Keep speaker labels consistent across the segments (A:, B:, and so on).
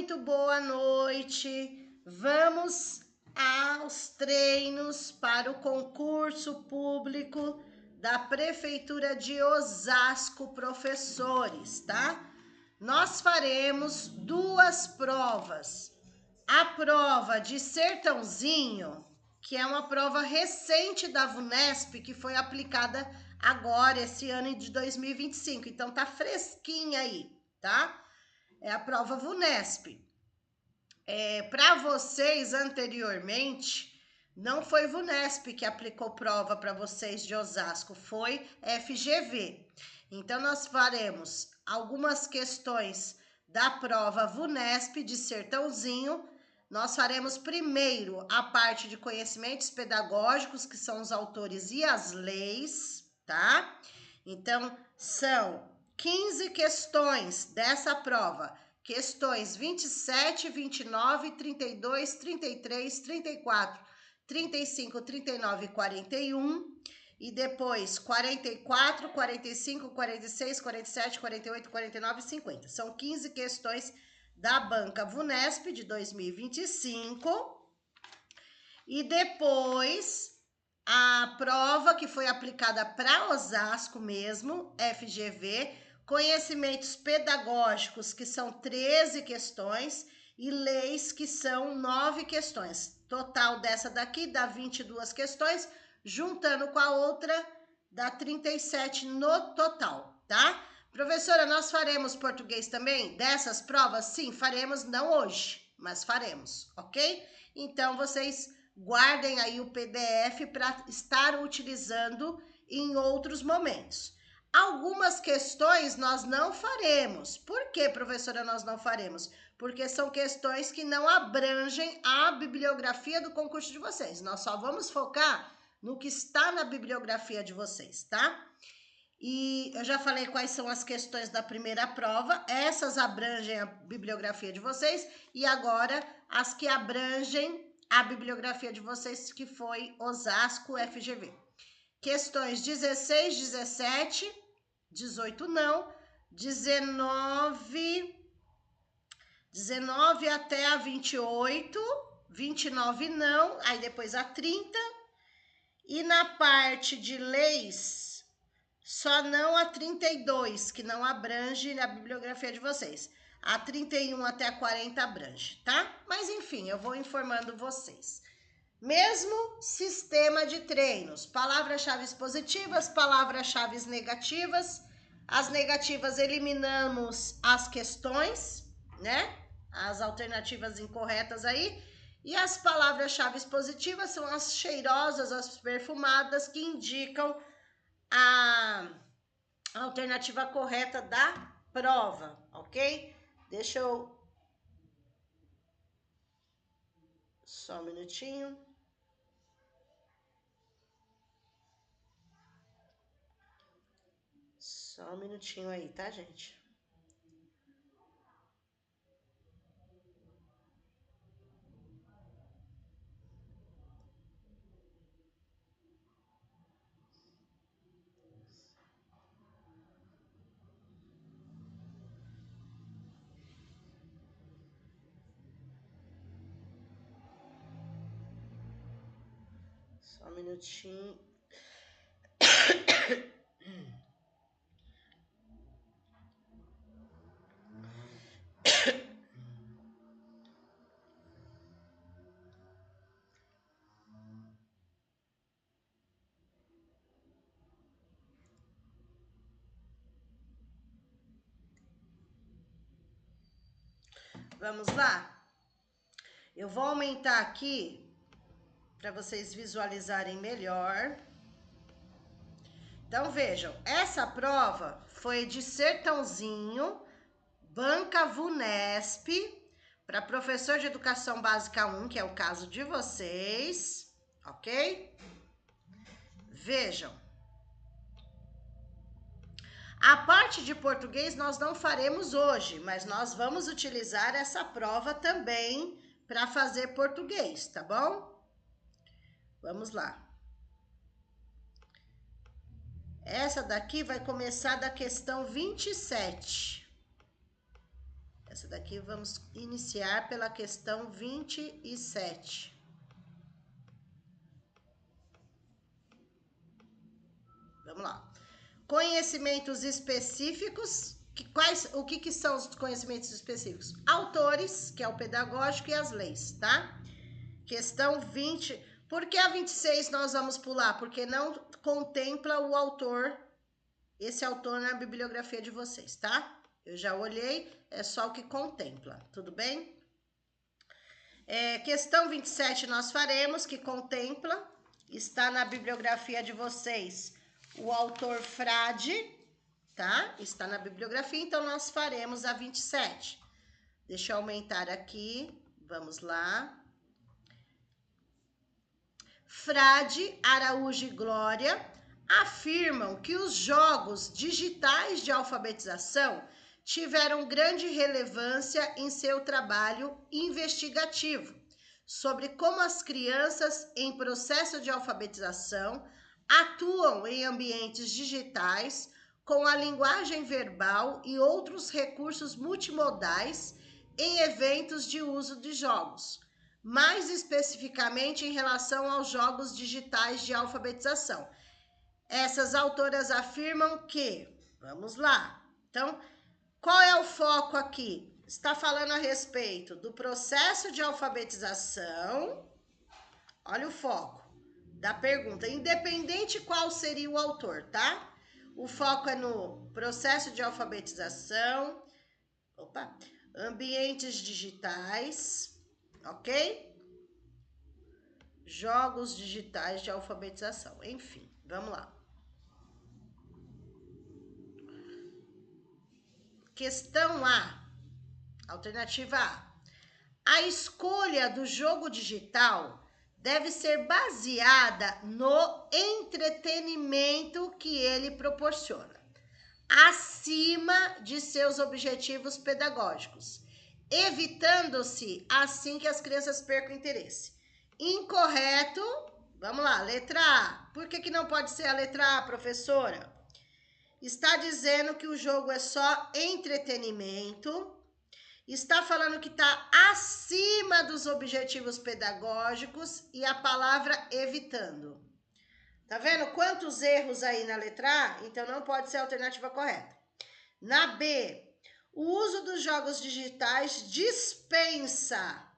A: Muito boa noite. Vamos aos treinos para o concurso público da Prefeitura de Osasco, professores, tá? Nós faremos duas provas. A prova de Sertãozinho, que é uma prova recente da VUNESP, que foi aplicada agora, esse ano de 2025. Então, tá fresquinha aí, tá? É a prova VUNESP. Para vocês, anteriormente, não foi VUNESP que aplicou prova para vocês de Osasco, foi FGV. Então, nós faremos algumas questões da prova VUNESP de Sertãozinho. Nós faremos primeiro a parte de conhecimentos pedagógicos, que são os autores e as leis, tá? Então, são 15 questões dessa prova. Questões 27, 29, 32, 33, 34, 35, 39 e 41. E depois 44, 45, 46, 47, 48, 49 e 50. São 15 questões da banca VUNESP de 2025. E depois a prova que foi aplicada para Osasco mesmo, FGV, conhecimentos pedagógicos, que são 13 questões, e leis, que são 9 questões. Total dessa daqui dá 22 questões, juntando com a outra dá 37 no total, tá? Professora, nós faremos português também dessas provas? Sim, faremos, não hoje, mas faremos, ok? Então, vocês guardem aí o PDF para estar utilizando em outros momentos. Algumas questões nós não faremos. Por que, professora, nós não faremos? Porque são questões que não abrangem a bibliografia do concurso de vocês. Nós só vamos focar no que está na bibliografia de vocês, tá? E eu já falei quais são as questões da primeira prova. Essas abrangem a bibliografia de vocês. E agora, as que abrangem a bibliografia de vocês, que foi Osasco FGV. Questões 16, 17, 18 não, 19 até a 28, 29 não, aí depois a 30. E na parte de leis, só não a 32, que não abrange a bibliografia de vocês. A 31 até a 40 abrange, tá? Mas enfim, eu vou informando vocês. Mesmo sistema de treinos, palavras-chave positivas, palavras-chave negativas. As negativas eliminamos as questões, né? As alternativas incorretas aí. E as palavras-chave positivas são as cheirosas, as perfumadas, que indicam a alternativa correta da prova, ok? Deixa eu... Só um minutinho. Só um minutinho aí, tá, gente? Só um minutinho. Vamos lá? Eu vou aumentar aqui para vocês visualizarem melhor. Então, vejam, essa prova foi de Sertãozinho, banca VUNESP, para professor de Educação Básica 1, que é o caso de vocês, ok? Vejam. A parte de português nós não faremos hoje, mas nós vamos utilizar essa prova também para fazer português, tá bom? Vamos lá. Essa daqui vai começar da questão 27. Essa daqui vamos iniciar pela questão 27. Vamos lá. Conhecimentos específicos. O que são os conhecimentos específicos? Autores, que é o pedagógico, e as leis, tá? Questão 20. Por que a 26 nós vamos pular? Porque não contempla o autor, esse autor na bibliografia de vocês, tá? Eu já olhei, é só o que contempla, tudo bem? Questão 27 nós faremos, que contempla, está na bibliografia de vocês, o autor Frade, tá? Está na bibliografia, então nós faremos a 27. Deixa eu aumentar aqui, vamos lá. Frade, Araújo e Glória afirmam que os jogos digitais de alfabetização tiveram grande relevância em seu trabalho investigativo sobre como as crianças em processo de alfabetização atuam em ambientes digitais com a linguagem verbal e outros recursos multimodais em eventos de uso de jogos, mais especificamente em relação aos jogos digitais de alfabetização. Essas autoras afirmam que, vamos lá, então, qual é o foco aqui? Está falando a respeito do processo de alfabetização, olha o foco da pergunta, independente qual seria o autor, tá? O foco é no processo de alfabetização, ambientes digitais, ok? Jogos digitais de alfabetização, enfim, vamos lá. Questão A, alternativa A. A escolha do jogo digital deve ser baseada no entretenimento que ele proporciona, acima de seus objetivos pedagógicos, evitando-se assim que as crianças percam interesse. Incorreto, vamos lá, letra A. Por que não pode ser a letra A, professora? Está dizendo que o jogo é só entretenimento, está falando que está acima dos objetivos pedagógicos e a palavra evitando. Tá vendo quantos erros aí na letra A? Então não pode ser a alternativa correta. Na B, o uso dos jogos digitais dispensa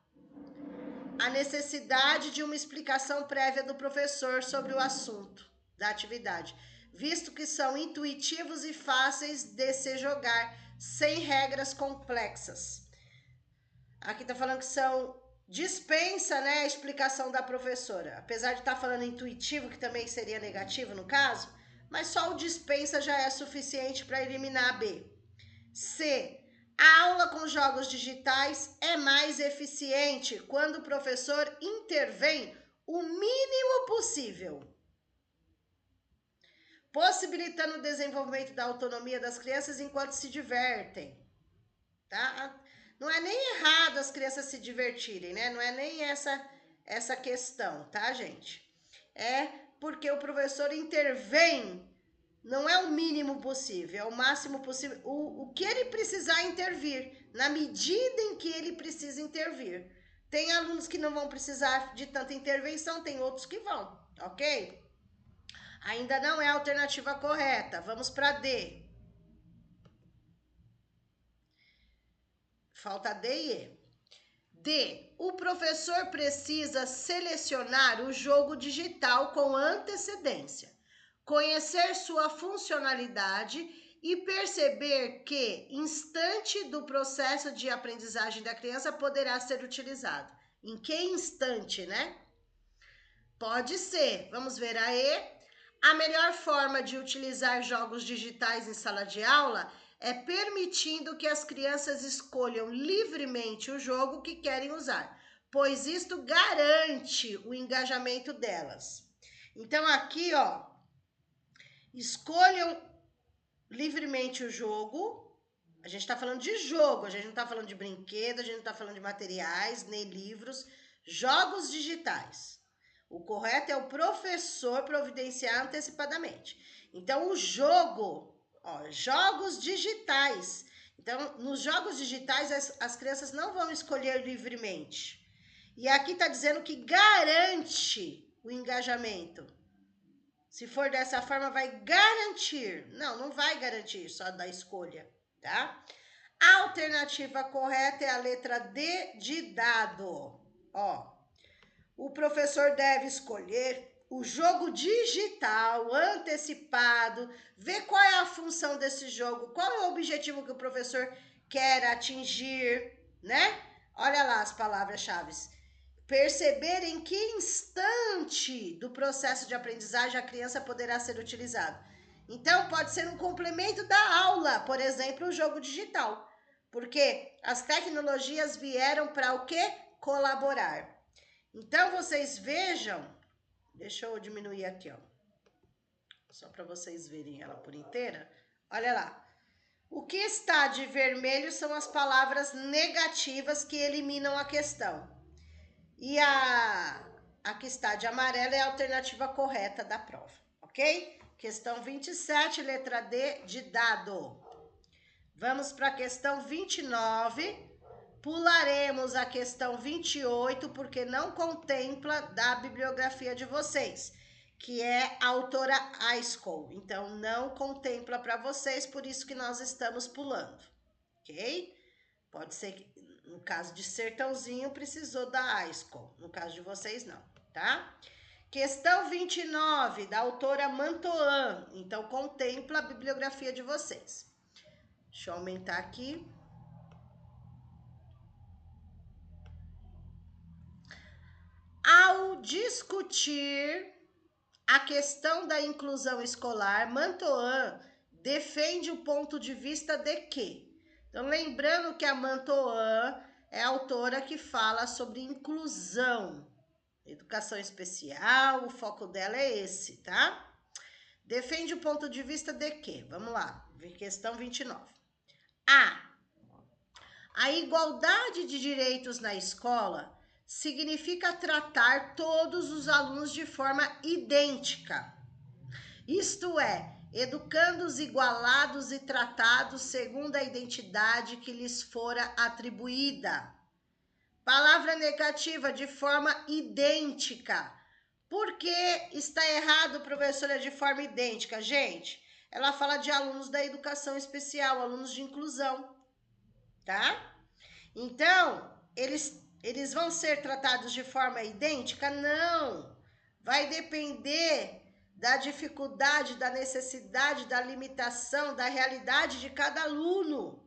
A: a necessidade de uma explicação prévia do professor sobre o assunto da atividade, visto que são intuitivos e fáceis de se jogar, sem regras complexas. Aqui está falando que dispensa, né, a explicação da professora. Apesar de estar falando intuitivo, que também seria negativo no caso, mas só o dispensa já é suficiente para eliminar a B. C. A aula com jogos digitais é mais eficiente quando o professor intervém o mínimo possível, possibilitando o desenvolvimento da autonomia das crianças enquanto se divertem, tá? Não é nem errado as crianças se divertirem, né? Não é nem essa questão, tá, gente? É porque o professor intervém, não é o mínimo possível, é o máximo possível, o que ele precisar intervir, na medida em que ele precisa intervir. Tem alunos que não vão precisar de tanta intervenção, tem outros que vão, ok? Ainda não é a alternativa correta, vamos para D. Falta D e E. D. O professor precisa selecionar o jogo digital com antecedência, conhecer sua funcionalidade e perceber que instante do processo de aprendizagem da criança poderá ser utilizado. Em que instante, né? Pode ser. Vamos ver a E. A melhor forma de utilizar jogos digitais em sala de aula é permitindo que as crianças escolham livremente o jogo que querem usar, pois isto garante o engajamento delas. Então aqui, ó, escolham livremente o jogo. A gente está falando de jogo, a gente não está falando de brinquedo, a gente não está falando de materiais, nem livros. Jogos digitais. O correto é o professor providenciar antecipadamente. Então, o jogo, ó, jogos digitais. Então, nos jogos digitais, as crianças não vão escolher livremente. E aqui está dizendo que garante o engajamento. Se for dessa forma, vai garantir. Não, não vai garantir só da escolha, tá? A alternativa correta é a letra D de dado. Ó, o professor deve escolher o jogo digital, antecipado, ver qual é a função desse jogo, qual é o objetivo que o professor quer atingir, né? Olha lá as palavras-chave. Perceber em que instante do processo de aprendizagem a criança poderá ser utilizado. Então, pode ser um complemento da aula, por exemplo, o jogo digital. Porque as tecnologias vieram para o quê? Colaborar. Então, vocês vejam, deixa eu diminuir aqui, ó, só para vocês verem ela por inteira. Olha lá. O que está de vermelho são as palavras negativas que eliminam a questão. E a que está de amarelo é a alternativa correta da prova, ok? Questão 27, letra D de dado. Vamos para a questão 29. Pularemos a questão 28, porque não contempla da bibliografia de vocês, que é a autora Aiskell. Então, não contempla para vocês, por isso que nós estamos pulando, ok? Pode ser que, no caso de Sertãozinho, precisou da Aiskell. No caso de vocês, não, tá? Questão 29, da autora Mantoan. Então, contempla a bibliografia de vocês. Deixa eu aumentar aqui. Ao discutir a questão da inclusão escolar, Mantoan defende o ponto de vista de que? Então, lembrando que a Mantoan é a autora que fala sobre inclusão, educação especial, o foco dela é esse, tá? Defende o ponto de vista de que? Vamos lá, questão 29. A igualdade de direitos na escola significa tratar todos os alunos de forma idêntica. Isto é, educando-os igualados e tratados segundo a identidade que lhes fora atribuída. Palavra negativa, de forma idêntica. Por que está errado, professora, de forma idêntica? Gente, ela fala de alunos da educação especial, alunos de inclusão, tá? Então, eles vão ser tratados de forma idêntica? Não. Vai depender da dificuldade, da necessidade, da limitação, da realidade de cada aluno,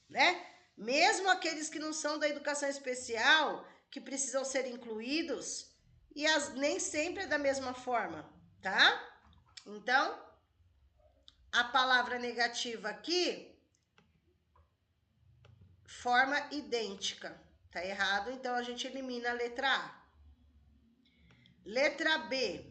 A: né? Mesmo aqueles que não são da educação especial, que precisam ser incluídos, e nem sempre é da mesma forma, tá? Então, a palavra negativa aqui, forma idêntica. Tá errado, então a gente elimina a letra A. Letra B.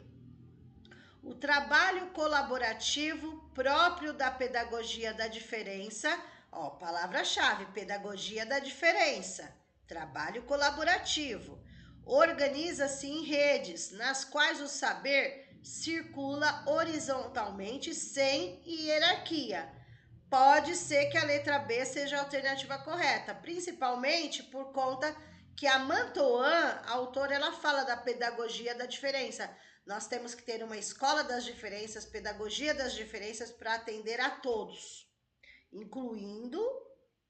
A: O trabalho colaborativo próprio da pedagogia da diferença, ó, palavra-chave, pedagogia da diferença, trabalho colaborativo. Organiza-se em redes, nas quais o saber circula horizontalmente sem hierarquia. Pode ser que a letra B seja a alternativa correta, principalmente por conta que a Mantoan, a autora, ela fala da pedagogia da diferença. Nós temos que ter uma escola das diferenças, pedagogia das diferenças para atender a todos, incluindo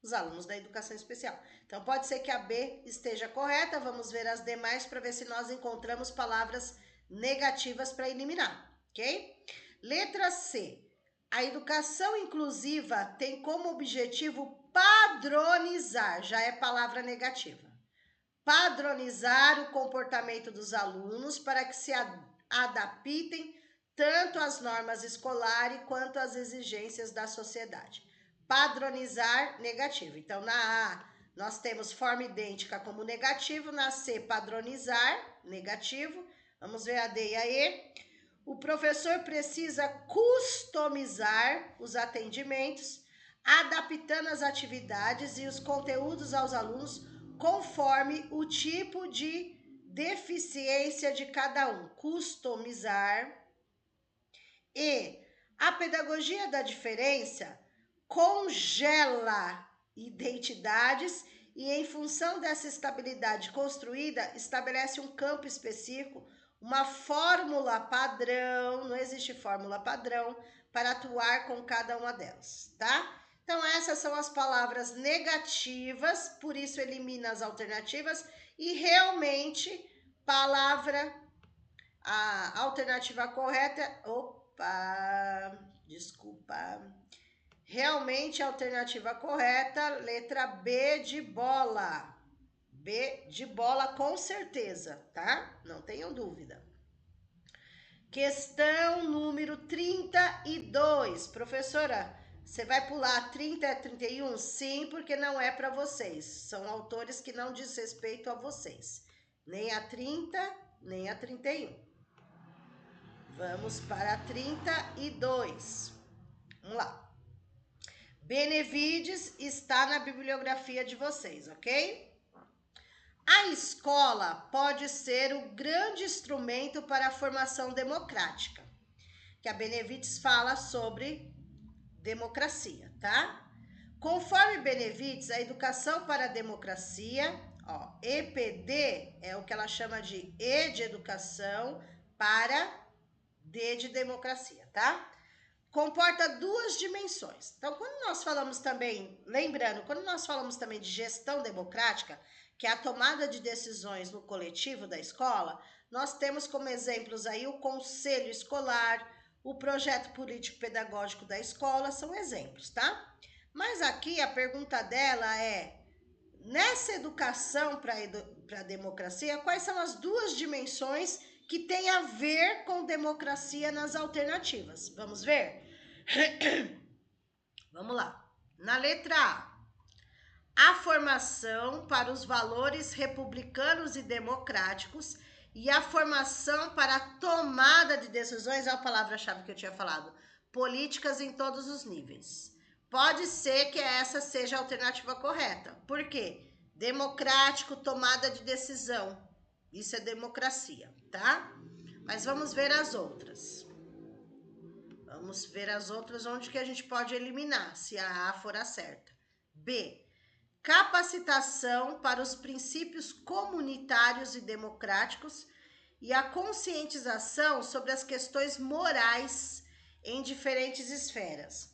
A: os alunos da educação especial. Então, pode ser que a B esteja correta, vamos ver as demais para ver se nós encontramos palavras negativas para eliminar, ok? Letra C. A educação inclusiva tem como objetivo padronizar, já é palavra negativa. Padronizar o comportamento dos alunos para que se adaptem tanto às normas escolares quanto às exigências da sociedade. Padronizar, negativo. Então, na A, nós temos forma idêntica como negativo. Na C, padronizar, negativo. Vamos ver a D e a E. O professor precisa customizar os atendimentos, adaptando as atividades e os conteúdos aos alunos conforme o tipo de deficiência de cada um. Customizar. E a pedagogia da diferença congela identidades e, em função dessa estabilidade construída, estabelece um campo específico, uma fórmula padrão, não existe fórmula padrão, para atuar com cada uma delas, tá? Então, essas são as palavras negativas, por isso elimina as alternativas, e realmente, a alternativa correta, realmente a alternativa correta, letra B de bola. B de bola com certeza, tá? Não tenham dúvida. Questão número 32. Professora, você vai pular 30 e 31? Sim, porque não é para vocês. São autores que não diz respeito a vocês. Nem a 30, nem a 31. Vamos para a 32. Vamos lá. Benevides está na bibliografia de vocês, ok? A escola pode ser o grande instrumento para a formação democrática, que a Benevides fala sobre democracia, tá? Conforme Benevides, a educação para a democracia, EPD é o que ela chama de E de educação para D de democracia, tá? Comporta duas dimensões. Então, quando nós falamos também, lembrando, quando nós falamos também de gestão democrática, que é a tomada de decisões no coletivo da escola, nós temos como exemplos aí o conselho escolar, o projeto político-pedagógico da escola, são exemplos, tá? Mas aqui a pergunta dela é, nessa educação para a democracia, quais são as duas dimensões que têm a ver com democracia nas alternativas? Vamos ver? Vamos lá. Na letra A formação para os valores republicanos e democráticos e a formação para a tomada de decisões, é a palavra-chave que eu tinha falado, políticas em todos os níveis. Pode ser que essa seja a alternativa correta. Por quê? Democrático, tomada de decisão. Isso é democracia, tá? Mas vamos ver as outras. Vamos ver as outras onde que a gente pode eliminar, se a A for a certa. B. Capacitação para os princípios comunitários e democráticos e a conscientização sobre as questões morais em diferentes esferas.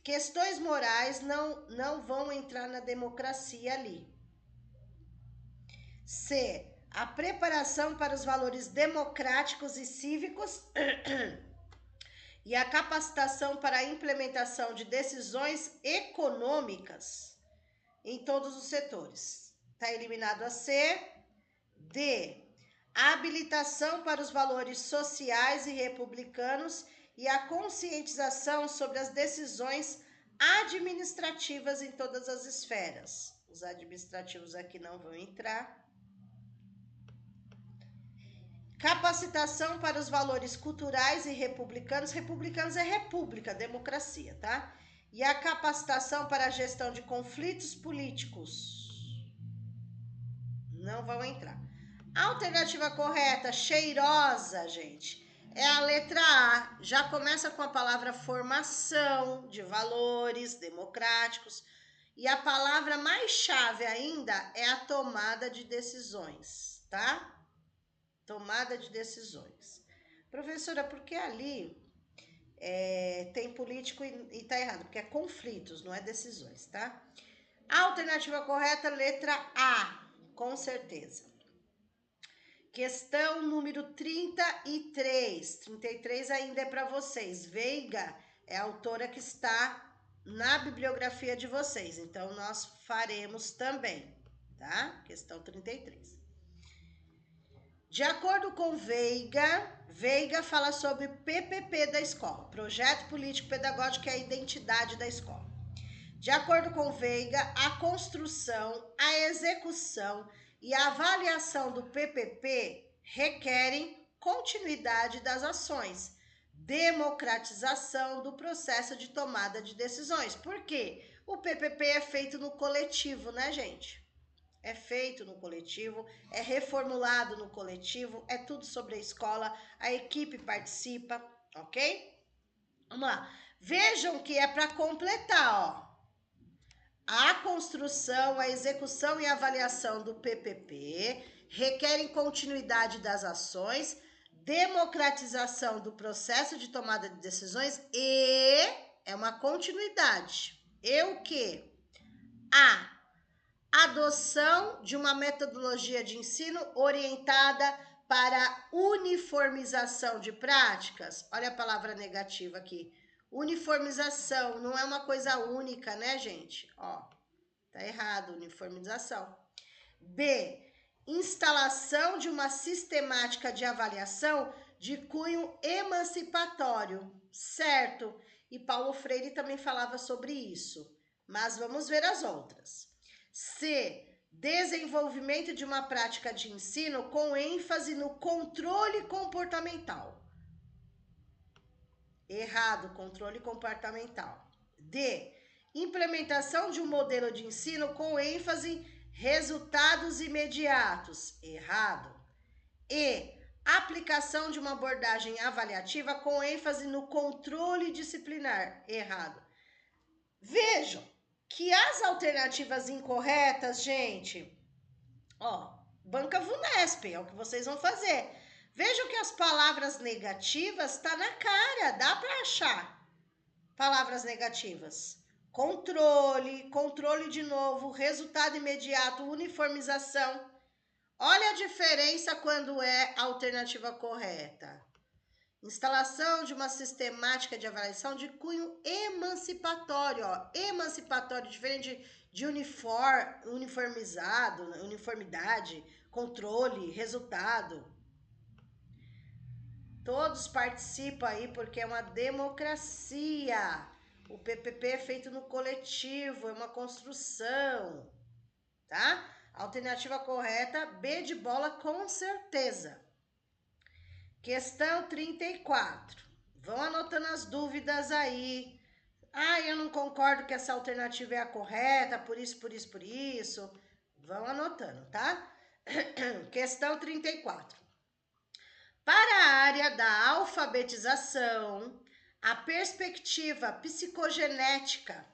A: Questões morais não vão entrar na democracia ali. C. A preparação para os valores democráticos e cívicos e a capacitação para a implementação de decisões econômicas em todos os setores. Está eliminado a C. D. A habilitação para os valores sociais e republicanos e a conscientização sobre as decisões administrativas em todas as esferas. Os administrativos aqui não vão entrar. Capacitação para os valores culturais e republicanos. Republicanos é república, democracia, tá? E a capacitação para a gestão de conflitos políticos. Não vão entrar. A alternativa correta, cheirosa, gente, é a letra A. Já começa com a palavra formação de valores democráticos. E a palavra mais chave ainda é a tomada de decisões, tá? Tomada de decisões. Professora, por que ali tem político e tá errado? Porque é conflitos, não é decisões, tá? A alternativa correta, letra A, com certeza. Questão número 33. 33 ainda é para vocês. Veiga é a autora que está na bibliografia de vocês, então nós faremos também, tá? Questão 33. De acordo com Veiga fala sobre PPP da escola, Projeto Político Pedagógico, que é a identidade da escola. De acordo com Veiga, a construção, a execução e a avaliação do PPP requerem continuidade das ações, democratização do processo de tomada de decisões. Por quê? O PPP é feito no coletivo, né, gente? É feito no coletivo, é reformulado no coletivo, é tudo sobre a escola, a equipe participa, ok? Vamos lá. Vejam que é para completar, ó. A construção, a execução e avaliação do PPP requerem continuidade das ações, democratização do processo de tomada de decisões e é uma continuidade. E o quê? A adoção de uma metodologia de ensino orientada para uniformização de práticas. Olha a palavra negativa aqui. Uniformização não é uma coisa única, né, gente? Ó, tá errado, uniformização. B, instalação de uma sistemática de avaliação de cunho emancipatório, certo? E Paulo Freire também falava sobre isso, mas vamos ver as outras. C, desenvolvimento de uma prática de ensino com ênfase no controle comportamental. Errado, controle comportamental. D, implementação de um modelo de ensino com ênfase em resultados imediatos. Errado. E, aplicação de uma abordagem avaliativa com ênfase no controle disciplinar. Errado. Vejam que as alternativas incorretas, gente, ó, banca VUNESP, é o que vocês vão fazer. Vejam que as palavras negativas tá na cara, dá para achar palavras negativas. Controle de novo, resultado imediato, uniformização. Olha a diferença quando é a alternativa correta. Instalação de uma sistemática de avaliação de cunho emancipatório, ó. Emancipatório, diferente de uniformizado, uniformidade, controle, resultado. Todos participam aí porque é uma democracia. O PPP é feito no coletivo, é uma construção, tá? Alternativa correta, B de bola, com certeza. Questão 34. Vão anotando as dúvidas aí. Ah, eu não concordo que essa alternativa é a correta, por isso. Vão anotando, tá? Questão 34. Para a área da alfabetização, a perspectiva psicogenética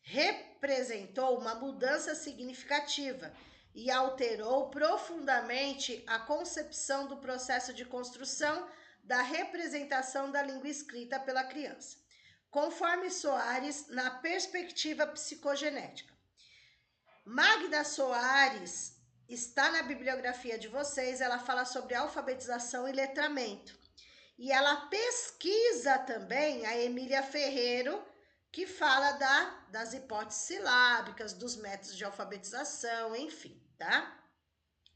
A: representou uma mudança significativa e alterou profundamente a concepção do processo de construção da representação da língua escrita pela criança, conforme Soares na perspectiva psicogenética. Magda Soares está na bibliografia de vocês, ela fala sobre alfabetização e letramento. E ela pesquisa também a Emília Ferreiro, que fala das hipóteses silábicas, dos métodos de alfabetização, enfim, tá?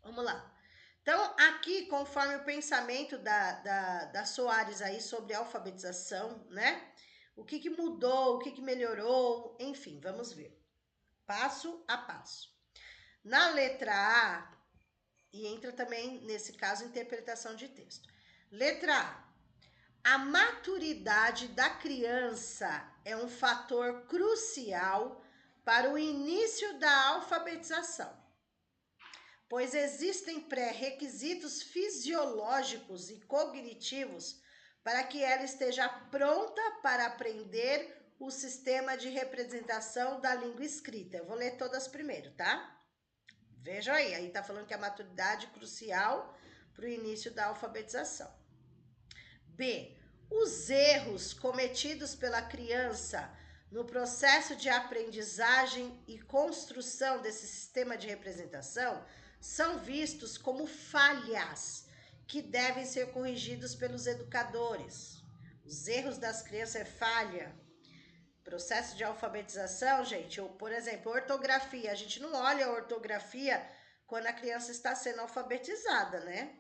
A: Vamos lá. Então, aqui, conforme o pensamento da Soares aí sobre alfabetização, né? O que mudou, o que melhorou, enfim, vamos ver. Passo a passo. Na letra A, e entra também, nesse caso, interpretação de texto. Letra A. A maturidade da criança é um fator crucial para o início da alfabetização, pois existem pré-requisitos fisiológicos e cognitivos para que ela esteja pronta para aprender o sistema de representação da língua escrita. Eu vou ler todas primeiro, tá? Vejam aí tá falando que a maturidade é crucial para o início da alfabetização. B. Os erros cometidos pela criança no processo de aprendizagem e construção desse sistema de representação são vistos como falhas que devem ser corrigidos pelos educadores. Os erros das crianças é falha. Processo de alfabetização, gente, por exemplo, ortografia. A gente não olha a ortografia quando a criança está sendo alfabetizada, né?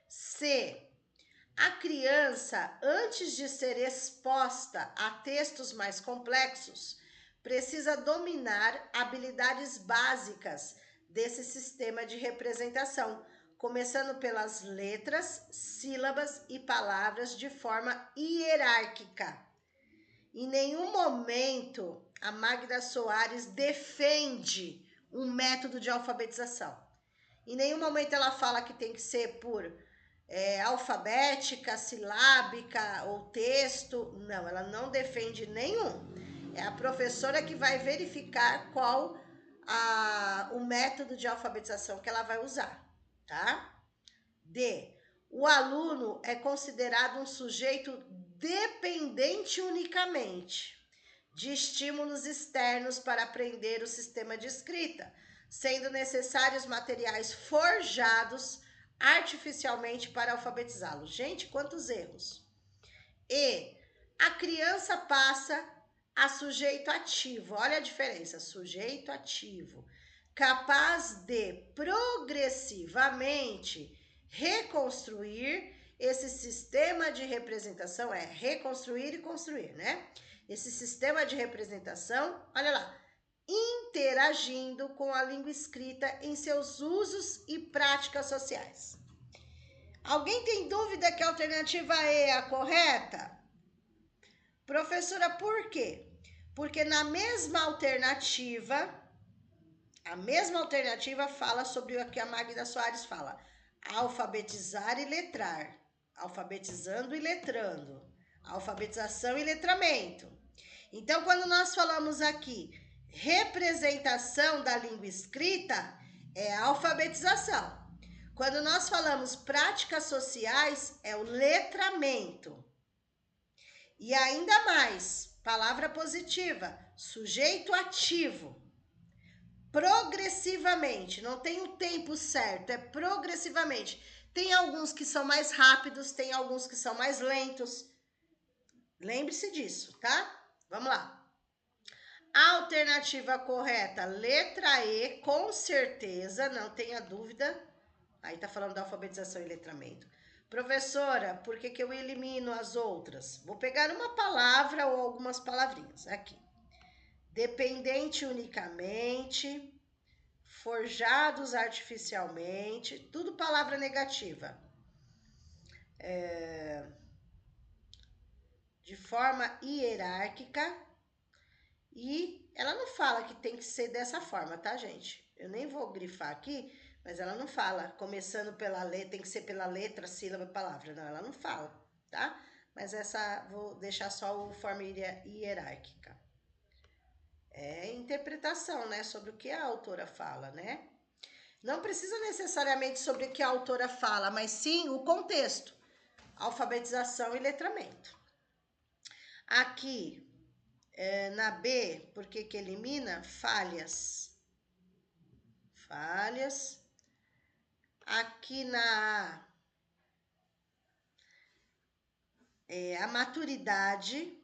A: C. A criança, antes de ser exposta a textos mais complexos, precisa dominar habilidades básicas desse sistema de representação, começando pelas letras, sílabas e palavras de forma hierárquica. Em nenhum momento a Magda Soares defende um método de alfabetização. Em nenhum momento ela fala que tem que ser por alfabética, silábica ou texto. Não, ela não defende nenhum. É a professora que vai verificar qual o método de alfabetização que ela vai usar, tá? D. O aluno é considerado um sujeito dependente unicamente de estímulos externos para aprender o sistema de escrita, sendo necessários materiais forjados artificialmente para alfabetizá-lo. Gente, quantos erros! E a criança passa a sujeito ativo. Olha a diferença, sujeito ativo, capaz de progressivamente reconstruir esse sistema de representação, reconstruir e construir, né? Esse sistema de representação, olha lá, interagindo com a língua escrita em seus usos e práticas sociais. Alguém tem dúvida que a alternativa E é a correta? Professora, por quê? Porque na mesma alternativa, a mesma alternativa fala sobre o que a Magda Soares fala. Alfabetizar e letrar. Alfabetizando e letrando. Alfabetização e letramento. Então, quando nós falamos aqui representação da língua escrita, é a alfabetização. Quando nós falamos práticas sociais, é o letramento. E ainda mais, palavra positiva, sujeito ativo. Progressivamente, não tem o tempo certo, é progressivamente. Tem alguns que são mais rápidos, tem alguns que são mais lentos. Lembre-se disso, tá? Vamos lá. Alternativa correta, letra E, com certeza, não tenha dúvida. Aí tá falando da alfabetização e letramento. Professora, por que eu elimino as outras? Vou pegar uma palavra ou algumas palavrinhas aqui. Dependente unicamente, forjados artificialmente, tudo palavra negativa. De forma hierárquica. E ela não fala que tem que ser dessa forma, tá, gente? Eu nem vou grifar aqui, mas ela não fala, começando pela letra, tem que ser pela letra, sílaba, palavra. Não, ela não fala, tá? Mas essa, vou deixar só o forma hierárquica. É interpretação, né? Sobre o que a autora fala, né? Não precisa necessariamente sobre o que a autora fala, mas sim o contexto. Alfabetização e letramento. Aqui, na B, por que elimina? Falhas. Falhas. Aqui na A, a maturidade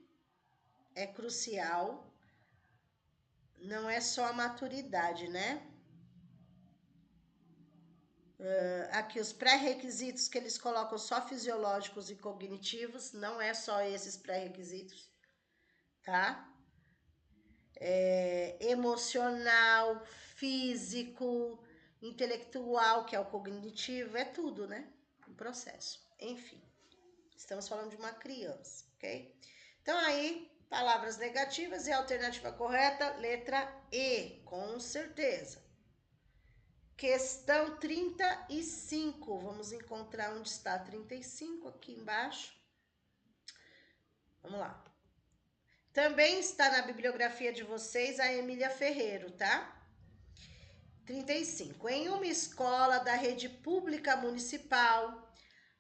A: é crucial. Não é só a maturidade, né? Aqui os pré-requisitos que eles colocam só fisiológicos e cognitivos, não é só esses pré-requisitos, tá? Emocional, físico, intelectual, que é o cognitivo, é tudo, né? Um processo. Enfim, estamos falando de uma criança, ok? Então aí, palavras negativas e a alternativa correta, letra E, com certeza. Questão 35, vamos encontrar onde está 35, aqui embaixo. Vamos lá. Também está na bibliografia de vocês a Emília Ferreiro, tá? 35. Em uma escola da rede pública municipal,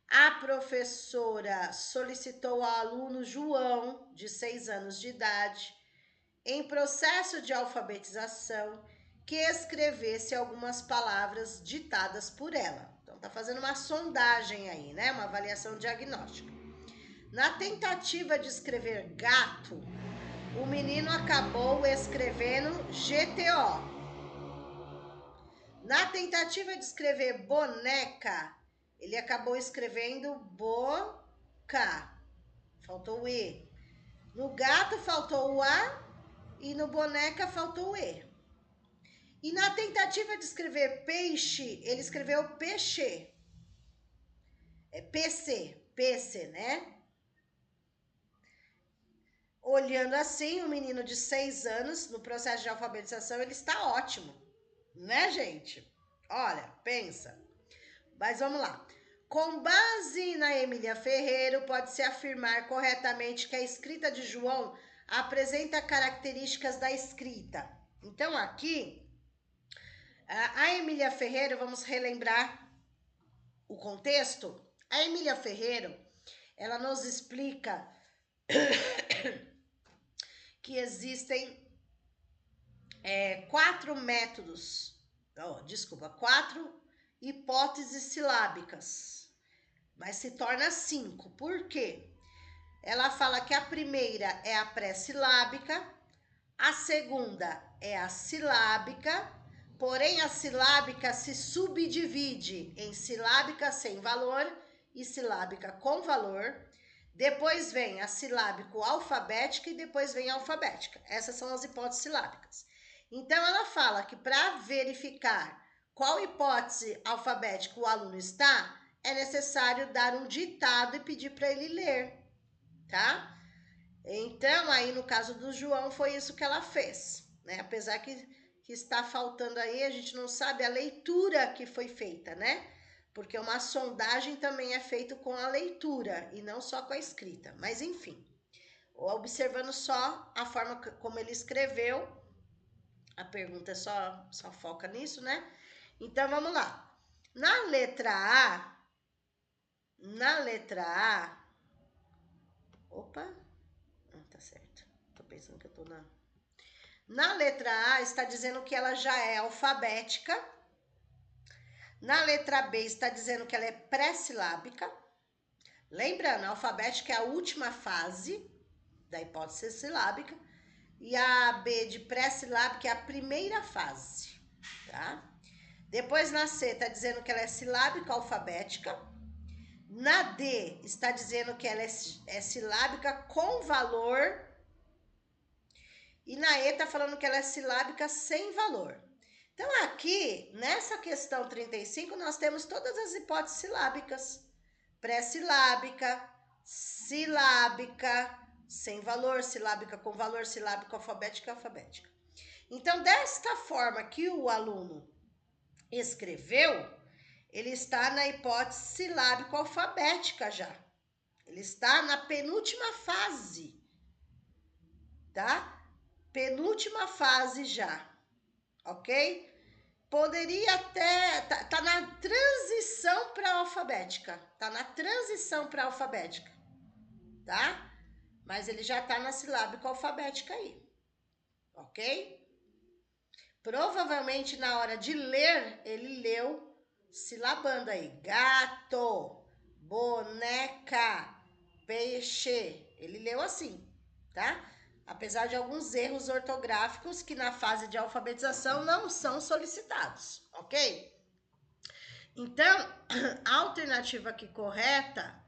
A: a professora solicitou ao aluno João, de 6 anos de idade, em processo de alfabetização, que escrevesse algumas palavras ditadas por ela. Então, tá fazendo uma sondagem aí, né? Uma avaliação diagnóstica. Na tentativa de escrever gato, o menino acabou escrevendo GTO. Na tentativa de escrever boneca, ele acabou escrevendo boca. Faltou o E. No gato faltou o A e no boneca faltou o E. E na tentativa de escrever peixe, ele escreveu peixe. É PC, né? Olhando assim, o menino de 6 anos, no processo de alfabetização, ele está ótimo. Né, gente? Olha, pensa. Mas vamos lá. Com base na Emília Ferreiro, pode-se afirmar corretamente que a escrita de João apresenta características da escrita. Então, aqui, a Emília Ferreiro, vamos relembrar o contexto. A Emília Ferreiro, ela nos explica que existem quatro hipóteses silábicas, mas se torna 5. Por quê? Ela fala que a primeira é a pré-silábica, a segunda é a silábica, porém a silábica se subdivide em silábica sem valor e silábica com valor. Depois vem a silábico-alfabética e depois vem a alfabética. Essas são as hipóteses silábicas. Então, ela fala que para verificar qual hipótese alfabética o aluno está, é necessário dar um ditado e pedir para ele ler, tá? Então, aí no caso do João, foi isso que ela fez, né? Apesar que está faltando aí, a gente não sabe a leitura que foi feita, né? Porque uma sondagem também é feita com a leitura e não só com a escrita. Mas, enfim, observando só a forma como ele escreveu, a pergunta só foca nisso, né? Então, vamos lá. Na letra A... Opa, tá certo. Tô pensando que eu tô na... Na letra A, está dizendo que ela já é alfabética. Na letra B, está dizendo que ela é pré-silábica. Lembrando, a alfabética é a última fase da hipótese silábica. E a B de pré-silábica é a primeira fase, tá? Depois, na C, está dizendo que ela é silábica alfabética. Na D, está dizendo que ela é silábica com valor. E na E, está falando que ela é silábica sem valor. Então, aqui, nessa questão 35, nós temos todas as hipóteses silábicas. Pré-silábica, silábica, sem valor, silábica com valor, silábica alfabética, alfabética. Então, desta forma que o aluno escreveu, ele está na hipótese silábico-alfabética já. Ele está na penúltima fase, tá? Penúltima fase já, ok? Poderia até... Tá na transição para a alfabética. Tá na transição para a alfabética, tá? Mas ele já tá na silábico-alfabética aí, ok? Provavelmente na hora de ler, ele leu silabando aí. Gato, boneca, peixe. Ele leu assim, tá? Apesar de alguns erros ortográficos que na fase de alfabetização não são solicitados, ok? Então, a alternativa aqui correta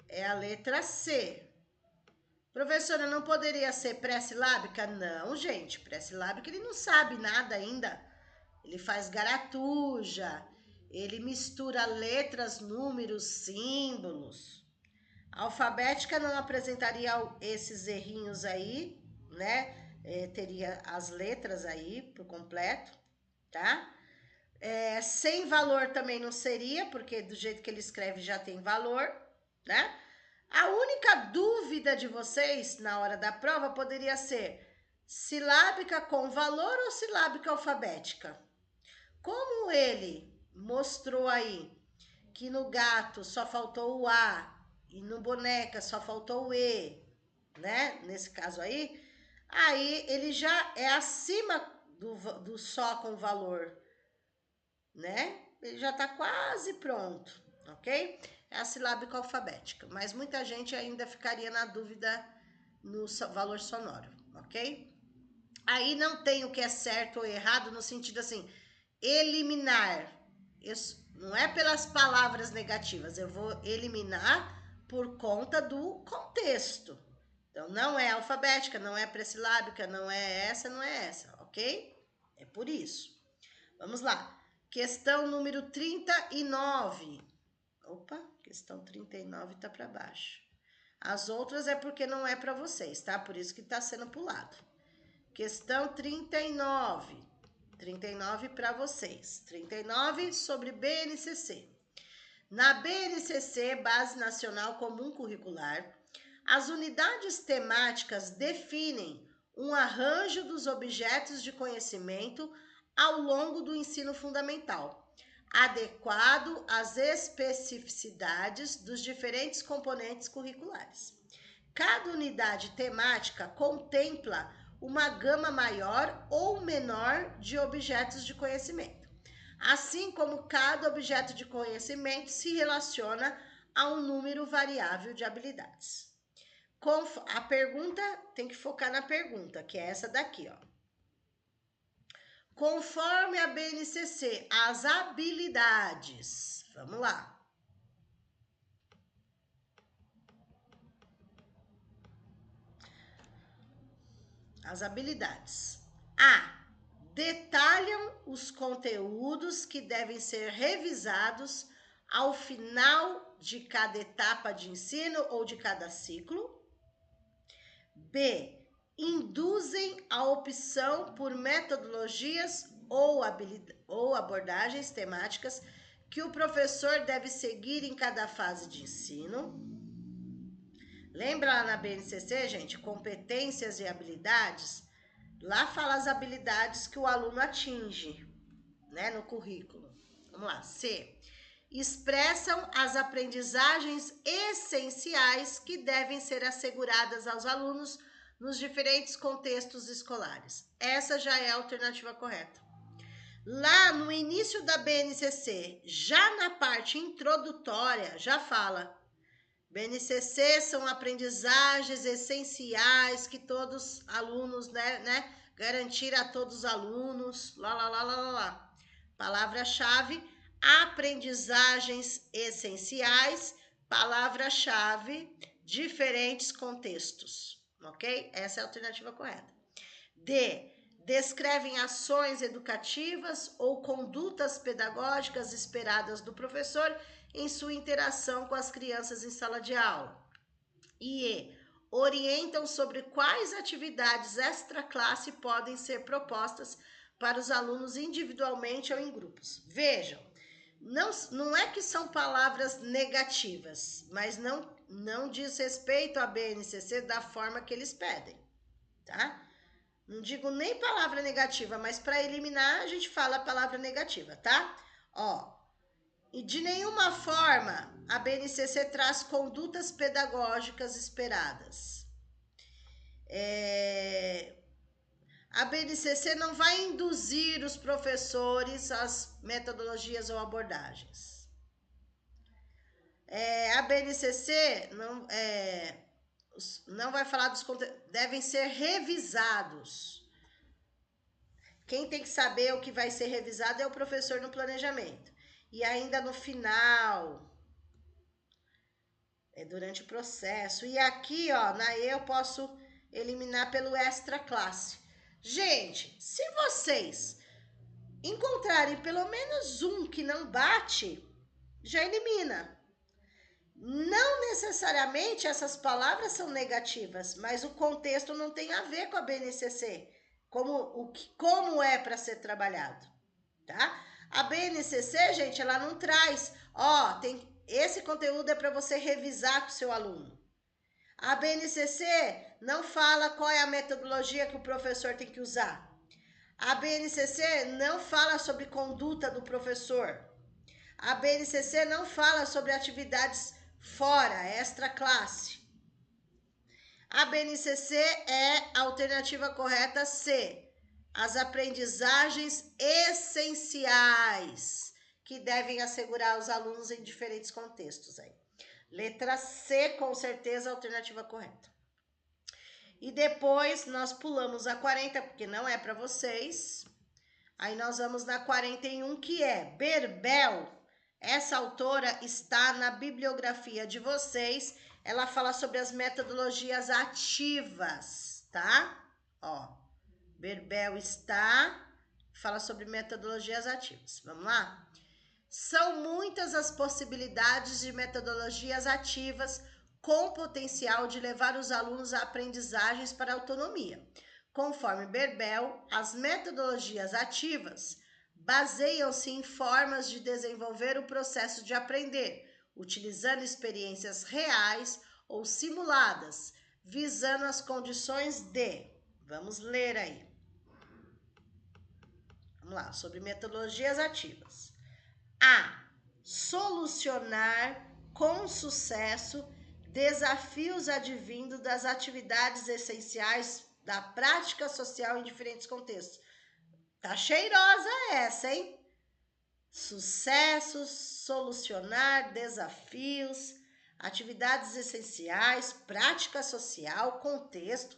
A: é a letra C. Professora, não poderia ser pré-silábica? Não, gente, pré-silábica ele não sabe nada ainda. Ele faz garatuja, ele mistura letras, números, símbolos. A alfabética não apresentaria esses errinhos aí, né? Teria as letras aí por completo, tá? Sem valor também não seria, porque do jeito que ele escreve já tem valor, né? A única dúvida de vocês na hora da prova poderia ser silábica com valor ou silábica alfabética. Como ele mostrou aí que no gato só faltou o A e no boneca só faltou o E, né? Nesse caso aí ele já é acima do só com valor, né? Ele já tá quase pronto, ok? É a silábica alfabética, mas muita gente ainda ficaria na dúvida no valor sonoro, ok? Aí não tem o que é certo ou errado no sentido assim, eliminar. Isso não é pelas palavras negativas, eu vou eliminar por conta do contexto. Então, não é alfabética, não é pré-silábica, não é essa, ok? É por isso. Vamos lá. Questão número 39. Opa, questão 39 tá para baixo. As outras é porque não é para vocês, tá? Por isso que tá sendo pulado. Questão 39. 39 para vocês. 39 sobre BNCC. Na BNCC, Base Nacional Comum Curricular, as unidades temáticas definem um arranjo dos objetos de conhecimento ao longo do ensino fundamental, adequado às especificidades dos diferentes componentes curriculares. Cada unidade temática contempla uma gama maior ou menor de objetos de conhecimento, assim como cada objeto de conhecimento se relaciona a um número variável de habilidades. A pergunta tem que focar na pergunta, que é essa daqui, ó. Conforme a BNCC, as habilidades. Vamos lá. As habilidades. A. Detalham os conteúdos que devem ser revisados ao final de cada etapa de ensino ou de cada ciclo. B. Induzem a opção por metodologias ou abordagens temáticas que o professor deve seguir em cada fase de ensino. Lembra lá na BNCC, gente, competências e habilidades? Lá fala as habilidades que o aluno atinge, né, no currículo. Vamos lá. C. Expressam as aprendizagens essenciais que devem ser asseguradas aos alunos nos diferentes contextos escolares. Essa já é a alternativa correta. Lá no início da BNCC, já na parte introdutória, já fala: BNCC são aprendizagens essenciais que todos alunos, né, garantir a todos os alunos, lá. Palavra-chave, aprendizagens essenciais, palavra-chave, diferentes contextos, ok? Essa é a alternativa correta. D. Descrevem ações educativas ou condutas pedagógicas esperadas do professor em sua interação com as crianças em sala de aula. E. Orientam sobre quais atividades extra-classe podem ser propostas para os alunos individualmente ou em grupos. Vejam, não é que são palavras negativas, mas não diz respeito à BNCC da forma que eles pedem, tá? Não digo nem palavra negativa, mas para eliminar a gente fala a palavra negativa, tá? Ó, e de nenhuma forma a BNCC traz condutas pedagógicas esperadas. A BNCC não vai induzir os professores às metodologias ou abordagens. A BNCC não vai falar dos conteúdos, devem ser revisados. Quem tem que saber o que vai ser revisado é o professor no planejamento. E ainda no final, durante o processo. E aqui, ó, na E eu posso eliminar pelo extra classe. Gente, se vocês encontrarem pelo menos um que não bate, já elimina. Não necessariamente essas palavras são negativas, mas o contexto não tem a ver com a BNCC, como é para ser trabalhado, tá? A BNCC, gente, ela não traz, esse conteúdo é para você revisar com o seu aluno. A BNCC não fala qual é a metodologia que o professor tem que usar. A BNCC não fala sobre conduta do professor. A BNCC não fala sobre atividades fora, extra classe. A BNCC é a alternativa correta C. As aprendizagens essenciais que devem assegurar os alunos em diferentes contextos aí. Letra C, com certeza, a alternativa correta. E depois nós pulamos a 40, porque não é para vocês. Aí nós vamos na 41, que é Berbel. Essa autora está na bibliografia de vocês. Ela fala sobre as metodologias ativas, tá? Ó, Berbel fala sobre metodologias ativas. Vamos lá? São muitas as possibilidades de metodologias ativas com potencial de levar os alunos a aprendizagens para a autonomia. Conforme Berbel, as metodologias ativas baseiam-se em formas de desenvolver o processo de aprender, utilizando experiências reais ou simuladas, visando as condições de... Vamos ler aí. Vamos lá, sobre metodologias ativas. A. Solucionar com sucesso desafios advindos das atividades essenciais da prática social em diferentes contextos. Tá cheirosa essa, hein? Sucessos, solucionar desafios, atividades essenciais, prática social, contexto.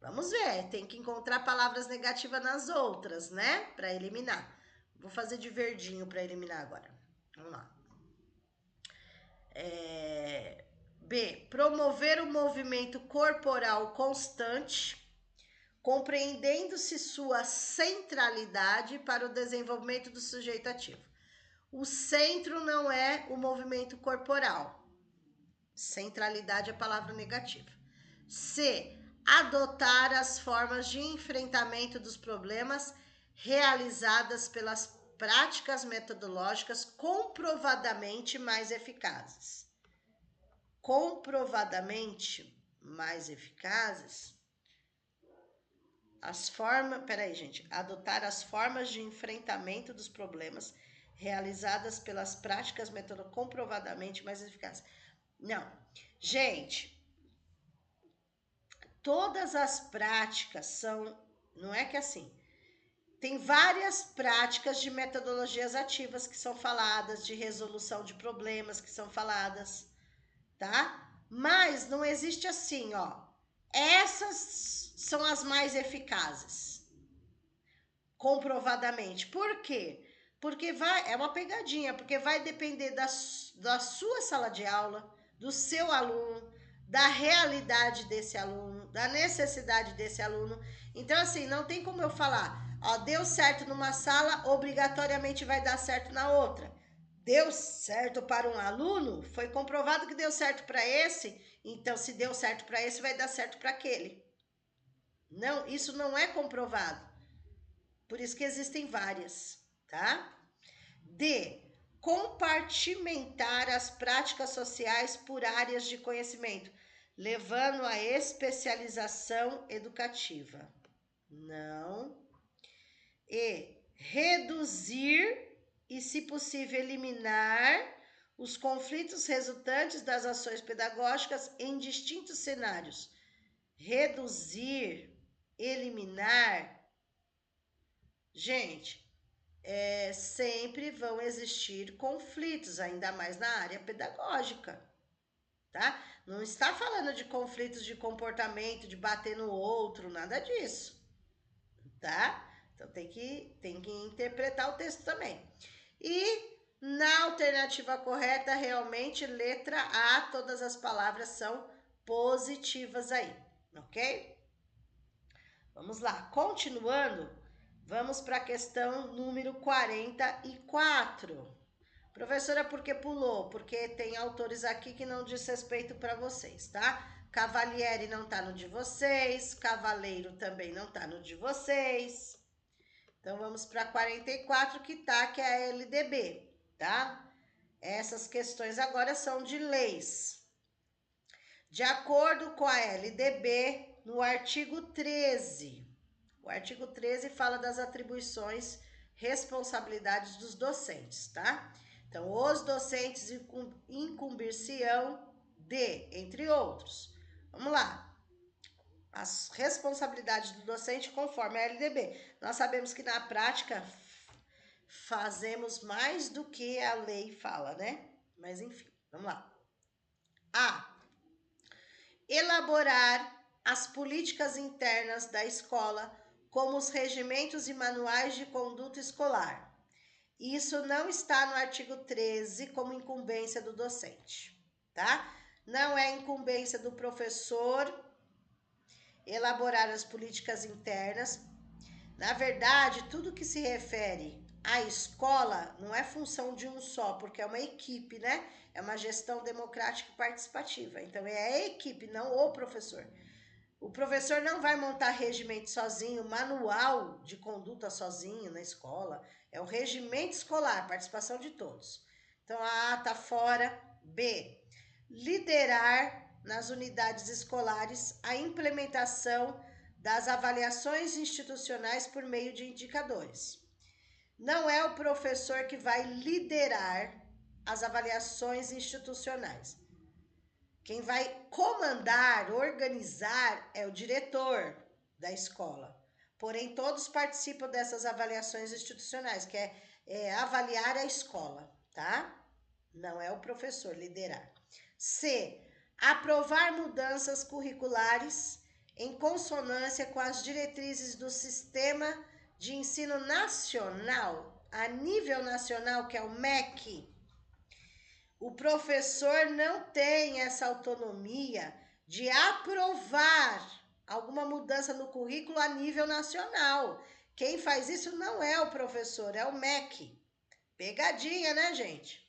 A: Vamos ver, tem que encontrar palavras negativas nas outras, né? Para eliminar. Vou fazer de verdinho para eliminar agora. Vamos lá. B. Promover o movimento corporal constante, compreendendo-se sua centralidade para o desenvolvimento do sujeito ativo. O centro não é o movimento corporal. Centralidade é a palavra negativa. C. Adotar as formas de enfrentamento dos problemas realizadas pelas práticas metodológicas comprovadamente mais eficazes. Comprovadamente mais eficazes. Adotar as formas de enfrentamento dos problemas realizadas pelas práticas metodológicas comprovadamente mais eficazes. Não, gente, todas as práticas são, não é que assim, tem várias práticas de metodologias ativas que são faladas, de resolução de problemas que são faladas, tá? Mas não existe assim, ó, essas são as mais eficazes, comprovadamente. Por quê? Porque é uma pegadinha, porque vai depender da sua sala de aula, do seu aluno, da realidade desse aluno, da necessidade desse aluno. Então, assim, não tem como eu falar, ó, deu certo numa sala, obrigatoriamente vai dar certo na outra. Deu certo para um aluno, foi comprovado que deu certo para esse, então se deu certo para esse, vai dar certo para aquele. Não, isso não é comprovado. Por isso que existem várias, tá? D. Compartimentar as práticas sociais por áreas de conhecimento, levando à especialização educativa. Não. E. Reduzir e, se possível, eliminar os conflitos resultantes das ações pedagógicas em distintos cenários. Reduzir, eliminar. Gente, sempre vão existir conflitos, ainda mais na área pedagógica, tá? Não está falando de conflitos de comportamento, de bater no outro, nada disso, tá? Então tem que interpretar o texto também. E na alternativa correta, realmente, letra A, todas as palavras são positivas aí, ok? Vamos lá, continuando, vamos para a questão número 44. Professora, por que pulou? Porque tem autores aqui que não diz respeito para vocês, tá? Cavalieri não tá no de vocês, Cavaleiro também não tá no de vocês. Então, vamos para 44, que é a LDB, tá? Essas questões agora são de leis. De acordo com a LDB, no artigo 13, o artigo 13 fala das atribuições, responsabilidades dos docentes, tá? Então, os docentes incumbir-se-ão de, entre outros. Vamos lá. As responsabilidades do docente conforme a LDB. Nós sabemos que na prática fazemos mais do que a lei fala, né? Mas enfim, vamos lá. A. Elaborar as políticas internas da escola, como os regimentos e manuais de conduta escolar. Isso não está no artigo 13 como incumbência do docente, tá? Não é incumbência do professor elaborar as políticas internas. Na verdade, tudo que se refere à escola não é função de um só, porque é uma equipe, né? É uma gestão democrática e participativa. Então, é a equipe, não o professor. O professor não vai montar regimento sozinho, manual de conduta sozinho na escola. É o regimento escolar, participação de todos. Então, a A está fora. B, liderar nas unidades escolares a implementação das avaliações institucionais por meio de indicadores. Não é o professor que vai liderar as avaliações institucionais. Quem vai comandar, organizar é o diretor da escola. Porém, todos participam dessas avaliações institucionais, que é avaliar a escola, tá? Não é o professor liderar. C, aprovar mudanças curriculares em consonância com as diretrizes do Sistema de Ensino Nacional, a nível nacional, que é o MEC. O professor não tem essa autonomia de aprovar alguma mudança no currículo a nível nacional. Quem faz isso não é o professor, é o MEC. Pegadinha, né, gente?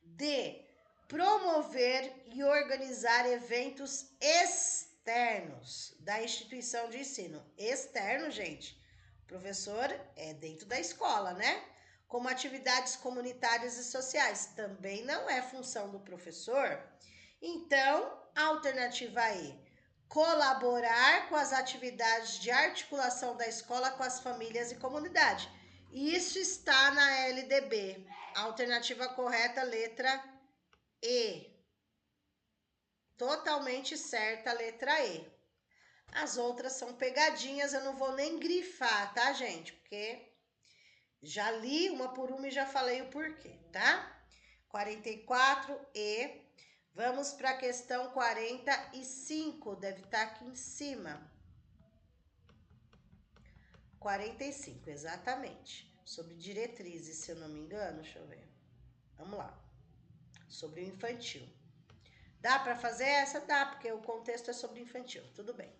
A: D, promover e organizar eventos externos da instituição de ensino. Externo, gente. O professor é dentro da escola, né? Como atividades comunitárias e sociais. Também não é função do professor. Então, alternativa E, colaborar com as atividades de articulação da escola com as famílias e comunidade. Isso está na LDB. Alternativa correta, letra E. Totalmente certa, letra E. As outras são pegadinhas, eu não vou nem grifar, tá, gente? Porque já li uma por uma e já falei o porquê, tá? 44E. Vamos para a questão 45, deve estar aqui em cima. 45, exatamente. Sobre diretrizes, se eu não me engano, deixa eu ver. Vamos lá. Sobre o infantil. Dá para fazer essa? Dá, porque o contexto é sobre infantil, tudo bem.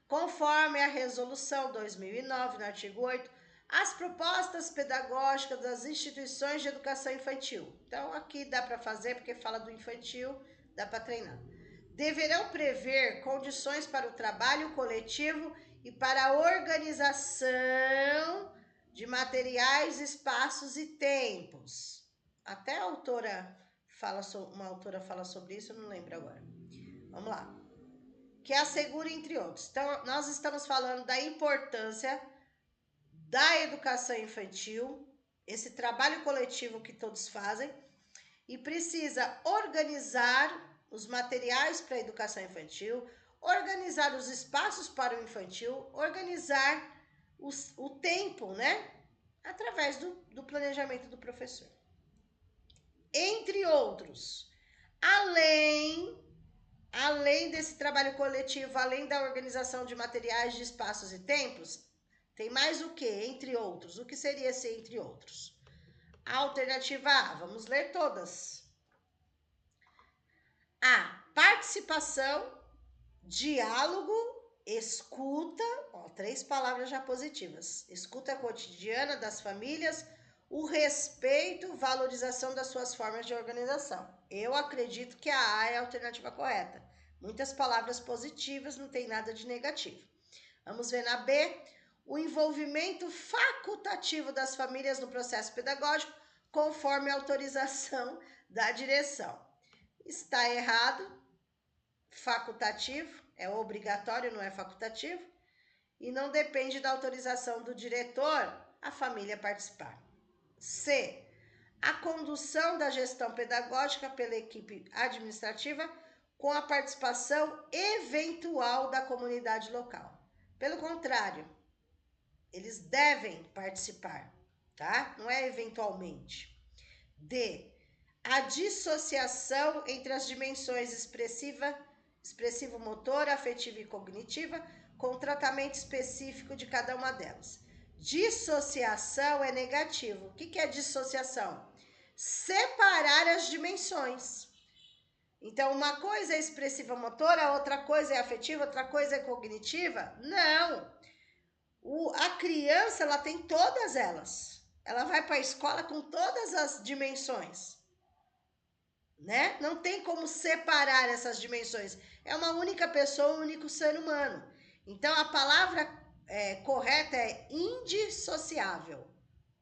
A: Conforme a resolução 2009, no artigo 8, as propostas pedagógicas das instituições de educação infantil. Então, aqui dá para fazer, porque fala do infantil, dá para treinar. Deverão prever condições para o trabalho coletivo e para a organização de materiais, espaços e tempos. Até a autora uma autora fala sobre isso, eu não lembro agora. Vamos lá. Que assegure, entre outros. Então, nós estamos falando da importância da educação infantil, esse trabalho coletivo que todos fazem, e precisa organizar os materiais para a educação infantil, organizar os espaços para o infantil, organizar o tempo, né? Através do planejamento do professor. Entre outros, além desse trabalho coletivo, além da organização de materiais, de espaços e tempos, tem mais o que? Entre outros. O que seria esse entre outros? A alternativa A, vamos ler todas. A, participação, diálogo, escuta, 3 palavras já positivas. Escuta cotidiana das famílias, o respeito, valorização das suas formas de organização. Eu acredito que a A é a alternativa correta. Muitas palavras positivas, não tem nada de negativo. Vamos ver na B, o envolvimento facultativo das famílias no processo pedagógico, conforme a autorização da direção. Está errado, facultativo, é obrigatório, não é facultativo, e não depende da autorização do diretor a família participar. C, a condução da gestão pedagógica pela equipe administrativa com a participação eventual da comunidade local. Pelo contrário, eles devem participar, tá? Não é eventualmente. D, a dissociação entre as dimensões expressivo-motora, afetiva e cognitiva, com tratamento específico de cada uma delas. Dissociação é negativo. O que é dissociação? Separar as dimensões. Então, uma coisa é expressiva motora, outra coisa é afetiva, outra coisa é cognitiva? Não. A criança, ela tem todas elas. Ela vai para a escola com todas as dimensões, né? Não tem como separar essas dimensões. é uma única pessoa, um único ser humano. Então, a palavra correta é indissociável,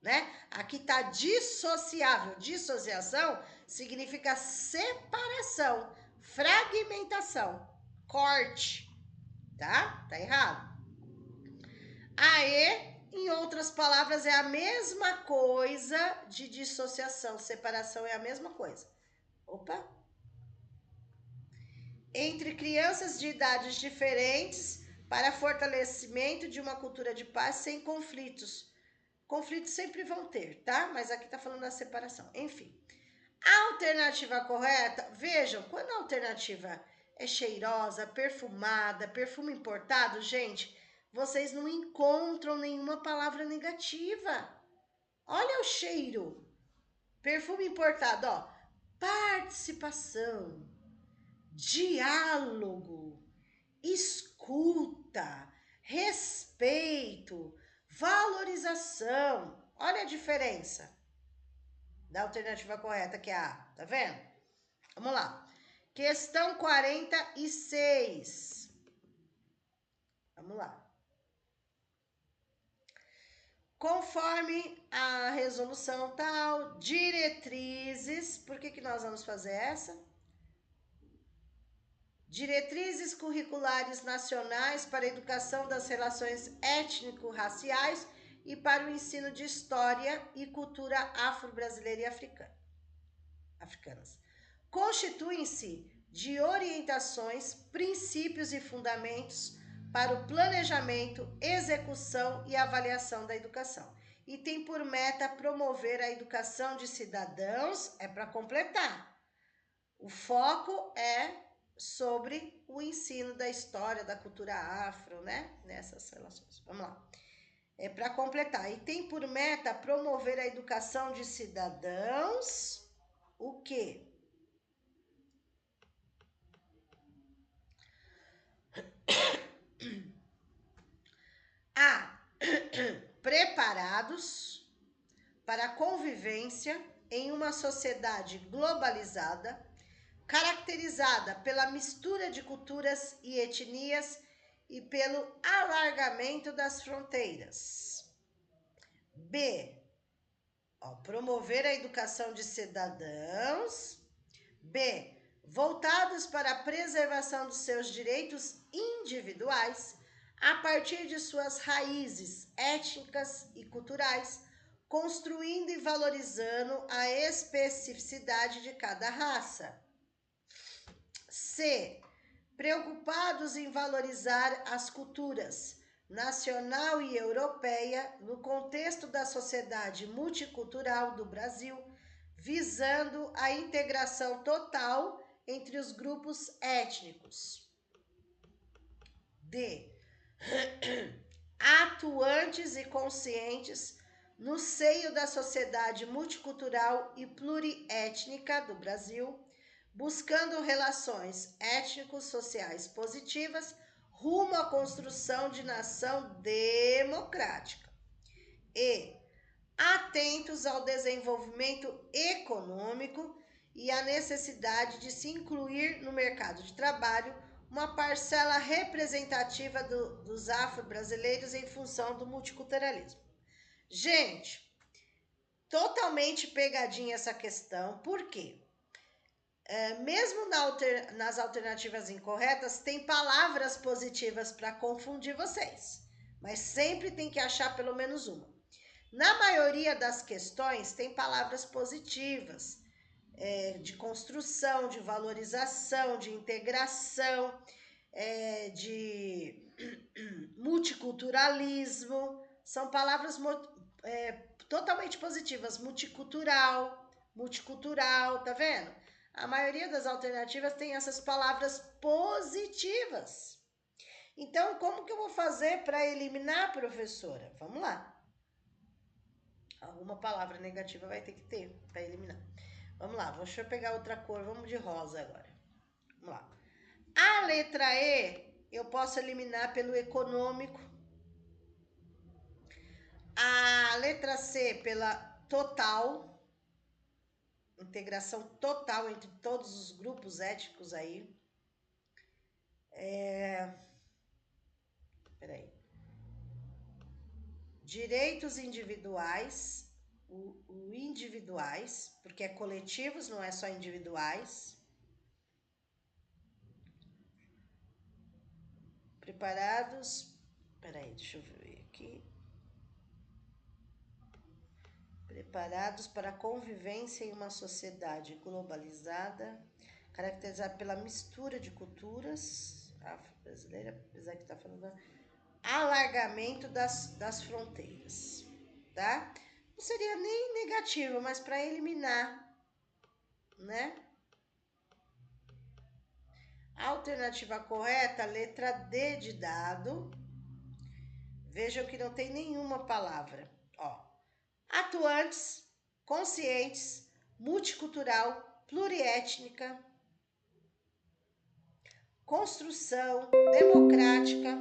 A: né? Aqui tá dissociável. Dissociação significa separação, fragmentação, corte, tá? Tá errado. Aê, em outras palavras, é a mesma coisa de dissociação. Separação é a mesma coisa. Opa! Entre crianças de idades diferentes para fortalecimento de uma cultura de paz sem conflitos. Conflitos sempre vão ter, tá? Mas aqui tá falando da separação. Enfim. A alternativa correta, vejam, quando a alternativa é cheirosa, perfumada, perfume importado, gente, vocês não encontram nenhuma palavra negativa. Olha o cheiro. Perfume importado, ó. Participação, diálogo, escuta, respeito, valorização. Olha a diferença da alternativa correta, que é a A, tá vendo? Vamos lá. Questão 46. Vamos lá. Conforme a resolução tal, diretrizes, por que nós vamos fazer essa? Diretrizes curriculares nacionais para a educação das relações étnico-raciais e para o ensino de história e cultura afro-brasileira e africanas. Constituem-se de orientações, princípios e fundamentos para o planejamento, execução e avaliação da educação. E tem por meta promover a educação de cidadãos, é para completar. O foco é sobre o ensino da história, da cultura afro, né? Nessas relações. Vamos lá. É para completar. E tem por meta promover a educação de cidadãos, o quê? A. Preparados para a convivência em uma sociedade globalizada, caracterizada pela mistura de culturas e etnias e pelo alargamento das fronteiras. B. Promover a educação de cidadãos. B. Voltados para a preservação dos seus direitos individuais a partir de suas raízes étnicas e culturais, construindo e valorizando a especificidade de cada raça. C. Preocupados em valorizar as culturas nacional e europeia no contexto da sociedade multicultural do Brasil, visando a integração total entre os grupos étnicos. D. Atuantes e conscientes no seio da sociedade multicultural e pluriétnica do Brasil, buscando relações étnico-sociais positivas rumo à construção de nação democrática. E atentos ao desenvolvimento econômico e à necessidade de se incluir no mercado de trabalho uma parcela representativa dos afro-brasileiros em função do multiculturalismo. Gente, totalmente pegadinha essa questão, por quê? Mesmo nas alternativas incorretas, tem palavras positivas para confundir vocês, mas sempre tem que achar pelo menos uma. Na maioria das questões, tem palavras positivas, de construção, de valorização, de integração, de multiculturalismo. São palavras totalmente positivas. Multicultural, tá vendo? A maioria das alternativas tem essas palavras positivas. Então, como que eu vou fazer para eliminar, professora? Vamos lá. Alguma palavra negativa vai ter que ter para eliminar. Vamos lá, deixa eu pegar outra cor. Vamos de rosa agora. Vamos lá. A letra E eu posso eliminar pelo econômico. A letra C pela total. Integração total entre todos os grupos étnicos aí. Peraí. Direitos individuais, o individuais, porque é coletivos, não é só individuais. Preparados, peraí, deixa eu ver aqui. Preparados para a convivência em uma sociedade globalizada, caracterizada pela mistura de culturas afro-brasileira, apesar que está falando alargamento das fronteiras, tá? Não seria nem negativo, mas para eliminar, né? A alternativa correta, letra D de dado. Vejam que não tem nenhuma palavra. Ó, atuantes, conscientes, multicultural, pluriétnica, construção, democrática,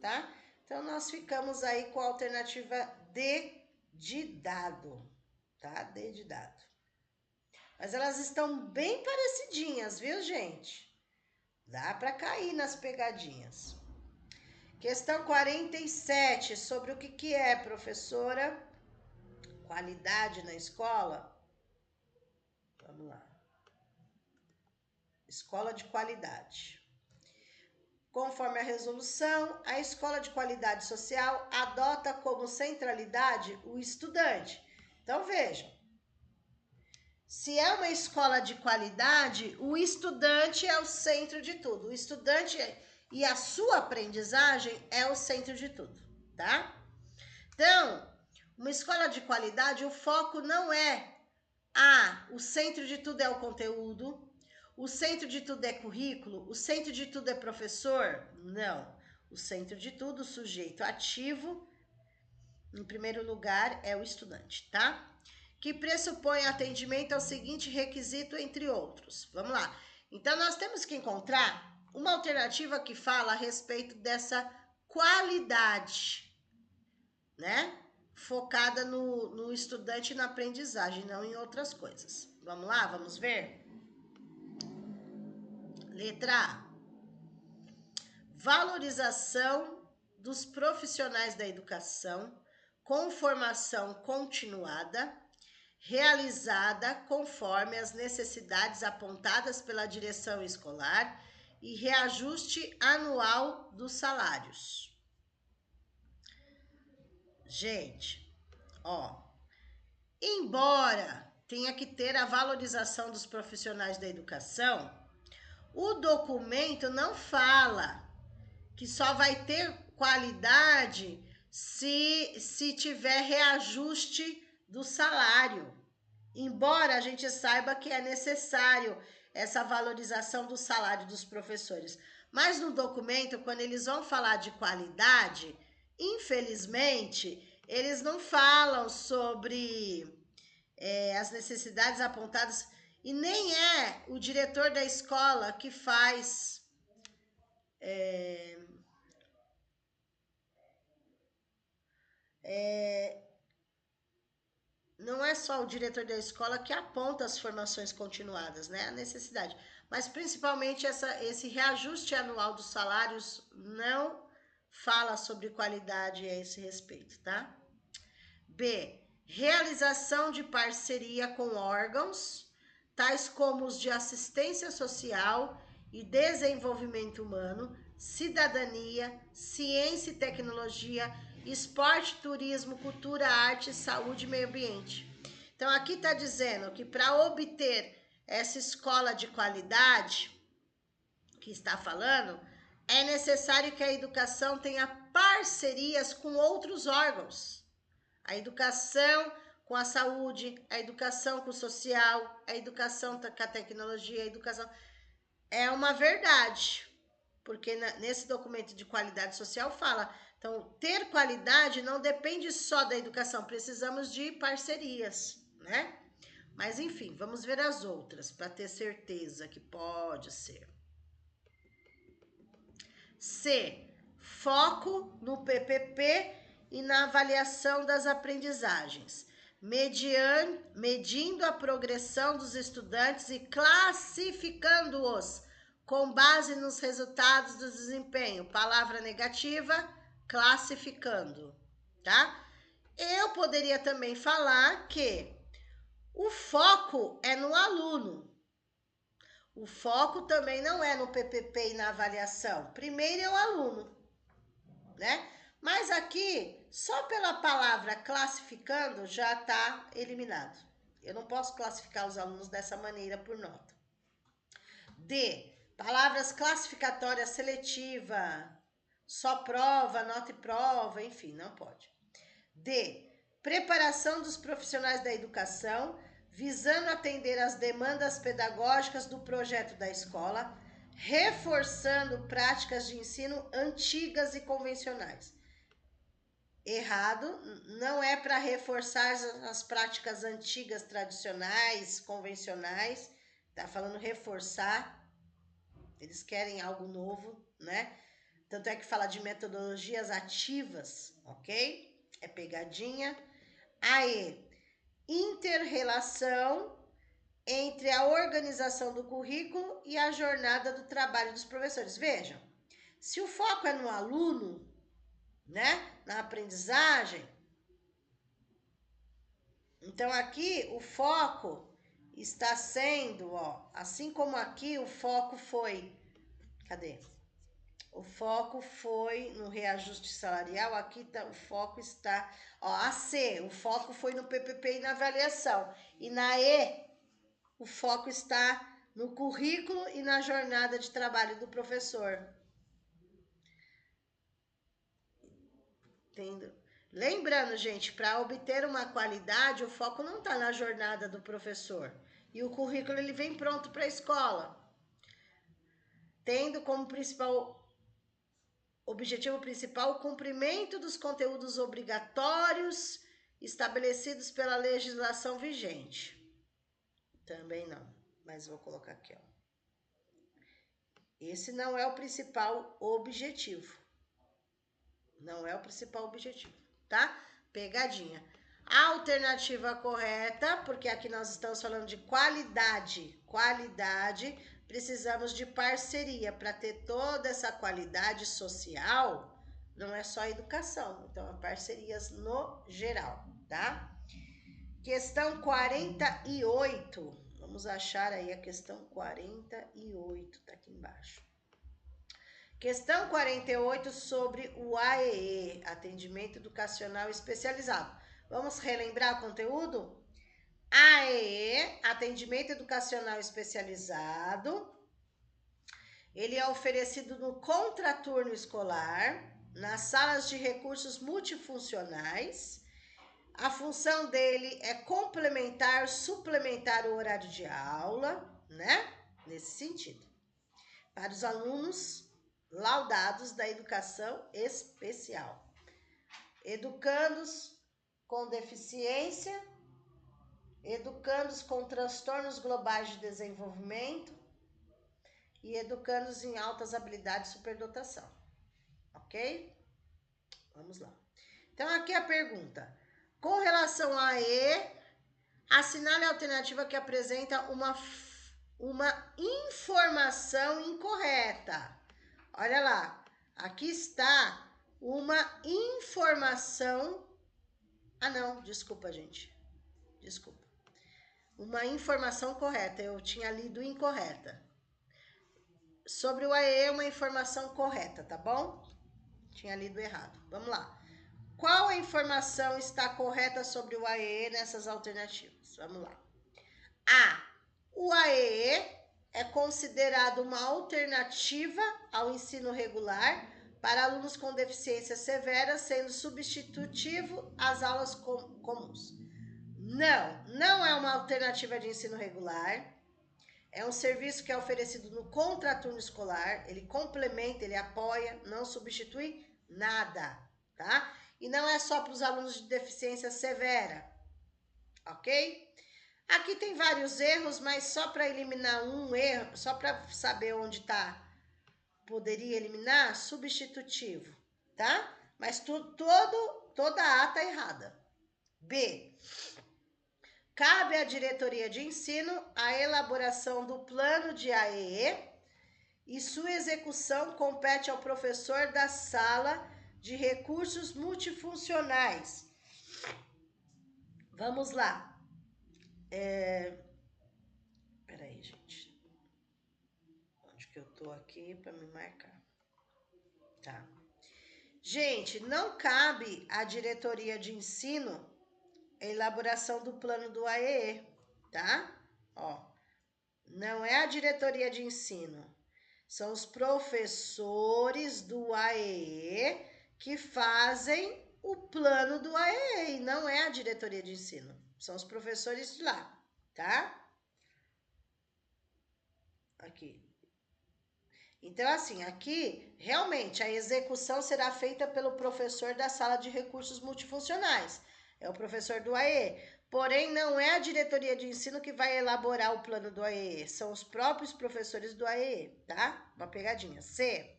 A: tá? Então, nós ficamos aí com a alternativa D de dado, tá? D de dado. Mas elas estão bem parecidinhas, viu, gente? Dá para cair nas pegadinhas. Questão 47, sobre o que é, professora? Qualidade na escola? Vamos lá. Escola de qualidade. Conforme a resolução, a escola de qualidade social adota como centralidade o estudante. Então, vejam. Se é uma escola de qualidade, o estudante é o centro de tudo. O estudante e a sua aprendizagem é o centro de tudo, tá? Então, uma escola de qualidade, o foco não é o centro de tudo é o conteúdo, o centro de tudo é currículo, o centro de tudo é professor. Não. O centro de tudo, o sujeito ativo, em primeiro lugar, é o estudante, tá? Que pressupõe atendimento ao seguinte requisito, entre outros. Vamos lá. Então, nós temos que encontrar uma alternativa que fala a respeito dessa qualidade, né? Focada no estudante e na aprendizagem, não em outras coisas. Vamos lá, vamos ver? Letra A. Valorização dos profissionais da educação com formação continuada, realizada conforme as necessidades apontadas pela direção escolar e reajuste anual dos salários. Gente, ó, embora tenha que ter a valorização dos profissionais da educação, o documento não fala que só vai ter qualidade se tiver reajuste do salário. Embora a gente saiba que é necessário essa valorização do salário dos professores. Mas no documento, quando eles vão falar de qualidade, infelizmente, eles não falam sobre as necessidades apontadas e nem é o diretor da escola que faz não é só o diretor da escola que aponta as formações continuadas, né? A necessidade. Mas principalmente esse reajuste anual dos salários não fala sobre qualidade a esse respeito, tá? B. Realização de parceria com órgãos, tais como os de assistência social e desenvolvimento humano, cidadania, ciência e tecnologia, esporte, turismo, cultura, arte, saúde e meio ambiente. Então, aqui está dizendo que para obter essa escola de qualidade que está falando, é necessário que a educação tenha parcerias com outros órgãos. A educação com a saúde, a educação com o social, a educação com a tecnologia, a educação... É uma verdade, porque nesse documento de qualidade social fala, então, ter qualidade não depende só da educação, precisamos de parcerias, né? Mas, enfim, vamos ver as outras, para ter certeza que pode ser. C. Foco no PPP e na avaliação das aprendizagens, medindo a progressão dos estudantes e classificando-os com base nos resultados do desempenho. Palavra negativa, classificando, tá? Eu poderia também falar que o foco é no aluno. O foco também não é no PPP e na avaliação. Primeiro é o aluno, né? Mas aqui, só pela palavra classificando, já está eliminado. Eu não posso classificar os alunos dessa maneira por nota. D. Palavras classificatórias seletiva, só prova, nota e prova, enfim, não pode. D. Preparação dos profissionais da educação, visando atender às demandas pedagógicas do projeto da escola, reforçando práticas de ensino antigas e convencionais. Errado, não é para reforçar as práticas antigas, tradicionais, convencionais, tá falando reforçar, eles querem algo novo, né? Tanto é que fala de metodologias ativas, ok? É pegadinha. Aí, inter-relação entre a organização do currículo e a jornada do trabalho dos professores. Vejam, se o foco é no aluno, né, na aprendizagem, então aqui o foco está sendo, ó, assim como aqui o foco foi, cadê? O foco foi no reajuste salarial, aqui tá, o foco está, ó, a C, o foco foi no PPP e na avaliação, e na E, o foco está no currículo e na jornada de trabalho do professor. Entendeu? Lembrando, gente, para obter uma qualidade, o foco não está na jornada do professor. E o currículo ele vem pronto para a escola, tendo como objetivo principal o cumprimento dos conteúdos obrigatórios estabelecidos pela legislação vigente. Também não, mas vou colocar aqui, ó. Esse não é o principal objetivo. Não é o principal objetivo, tá? Pegadinha. A alternativa correta, porque aqui nós estamos falando de qualidade. Qualidade, precisamos de parceria para ter toda essa qualidade social. Não é só educação, então é parcerias no geral, tá? Questão 48. Vamos achar aí a questão 48, tá aqui embaixo. Questão 48 sobre o AEE, Atendimento Educacional Especializado. Vamos relembrar o conteúdo? AEE, Atendimento Educacional Especializado. Ele é oferecido no contraturno escolar, nas salas de recursos multifuncionais. A função dele é complementar, suplementar o horário de aula, né? Nesse sentido. Para os alunos laudados da educação especial. Educandos com deficiência, educandos com transtornos globais de desenvolvimento e educandos em altas habilidades de superdotação. Ok? Vamos lá. Então, aqui a pergunta. Com relação a E, assinale a alternativa que apresenta uma informação incorreta. Olha lá, aqui está uma informação... Ah, não, desculpa, gente. Desculpa. Uma informação correta, eu tinha lido incorreta. Sobre o AE, uma informação correta, tá bom? Tinha lido errado. Vamos lá. Qual a informação está correta sobre o AE nessas alternativas? Vamos lá. A. O AE é considerado uma alternativa ao ensino regular para alunos com deficiência severa, sendo substitutivo às aulas comuns. Não é uma alternativa de ensino regular. É um serviço que é oferecido no contraturno escolar. Ele complementa, ele apoia, não substitui nada, tá? E não é só para os alunos de deficiência severa, ok? Aqui tem vários erros, mas só para eliminar um erro, só para saber onde está, poderia eliminar substitutivo, tá? Mas toda A está errada. B. Cabe à diretoria de ensino a elaboração do plano de AEE e sua execução compete ao professor da sala de recursos multifuncionais. Vamos lá. Peraí, gente. Onde que eu tô aqui para me marcar? Tá. Gente, não cabe à diretoria de ensino a elaboração do plano do AEE, tá? Ó, não é a diretoria de ensino. São os professores do AEE que fazem o plano do AEE, e não é a diretoria de ensino. São os professores de lá, tá? Aqui. Então, assim, aqui, realmente, a execução será feita pelo professor da sala de recursos multifuncionais. É o professor do AEE. Porém, não é a diretoria de ensino que vai elaborar o plano do AEE. São os próprios professores do AEE, tá? Uma pegadinha. C.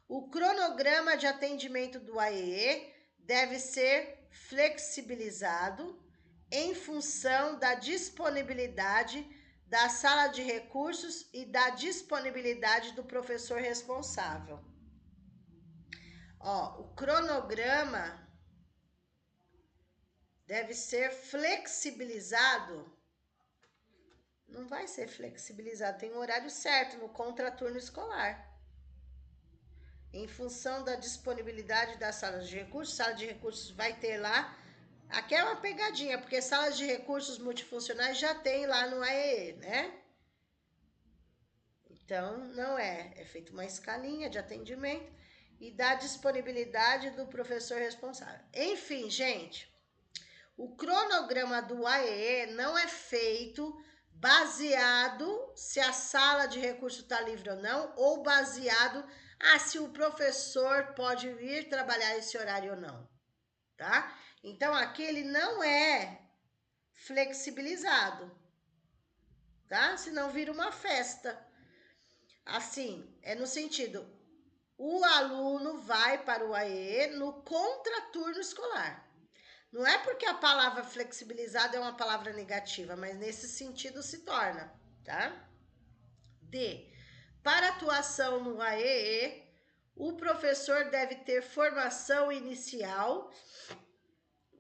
A: O cronograma de atendimento do AEE deve ser flexibilizado em função da disponibilidade da sala de recursos e da disponibilidade do professor responsável. Ó, o cronograma deve ser flexibilizado. Não vai ser flexibilizado, tem um horário certo no contraturno escolar. Em função da disponibilidade das salas de recursos, sala de recursos vai ter lá. Aqui é uma pegadinha, porque salas de recursos multifuncionais já tem lá no AEE, né? Então, não é. É feita uma escalinha de atendimento e da disponibilidade do professor responsável. Enfim, gente, o cronograma do AEE não é feito baseado se a sala de recurso está livre ou não, ou baseado se o professor pode vir trabalhar esse horário ou não, tá? Então, aqui ele não é flexibilizado, tá? Senão vira uma festa. Assim, é no sentido, o aluno vai para o AEE no contraturno escolar. Não é porque a palavra flexibilizado é uma palavra negativa, mas nesse sentido se torna, tá? D. Para atuação no AEE, o professor deve ter formação inicial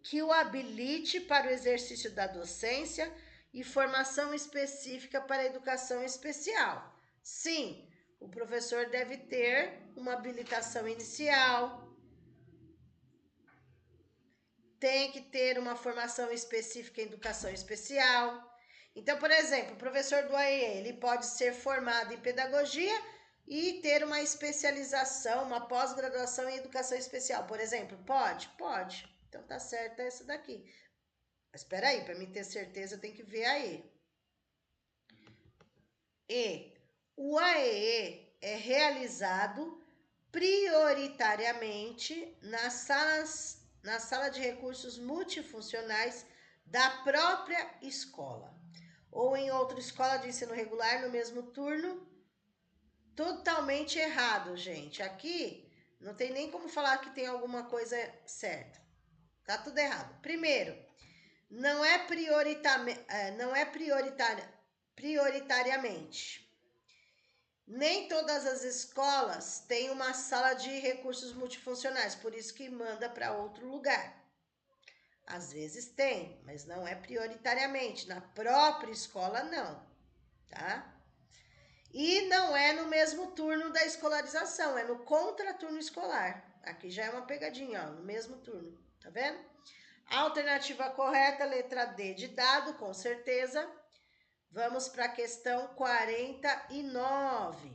A: que o habilite para o exercício da docência e formação específica para a educação especial. Sim, o professor deve ter uma habilitação inicial, tem que ter uma formação específica em educação especial. Então, por exemplo, o professor do AEE, ele pode ser formado em pedagogia e ter uma especialização, uma pós-graduação em educação especial, por exemplo. Pode? Pode. Então, tá certo essa daqui. Mas espera aí, para mim ter certeza, eu tenho que ver aí. E o AEE é realizado prioritariamente na sala de recursos multifuncionais da própria escola, ou em outra escola de ensino regular no mesmo turno. Totalmente errado, gente. Aqui não tem nem como falar que tem alguma coisa certa. Tá tudo errado. Primeiro, não é prioritariamente. Nem todas as escolas têm uma sala de recursos multifuncionais, por isso que manda para outro lugar. Às vezes tem, mas não é prioritariamente. Na própria escola, não, tá? E não é no mesmo turno da escolarização, é no contraturno escolar. Aqui já é uma pegadinha, ó, no mesmo turno, tá vendo? A alternativa correta, letra D de dado, com certeza. Vamos para a questão 49.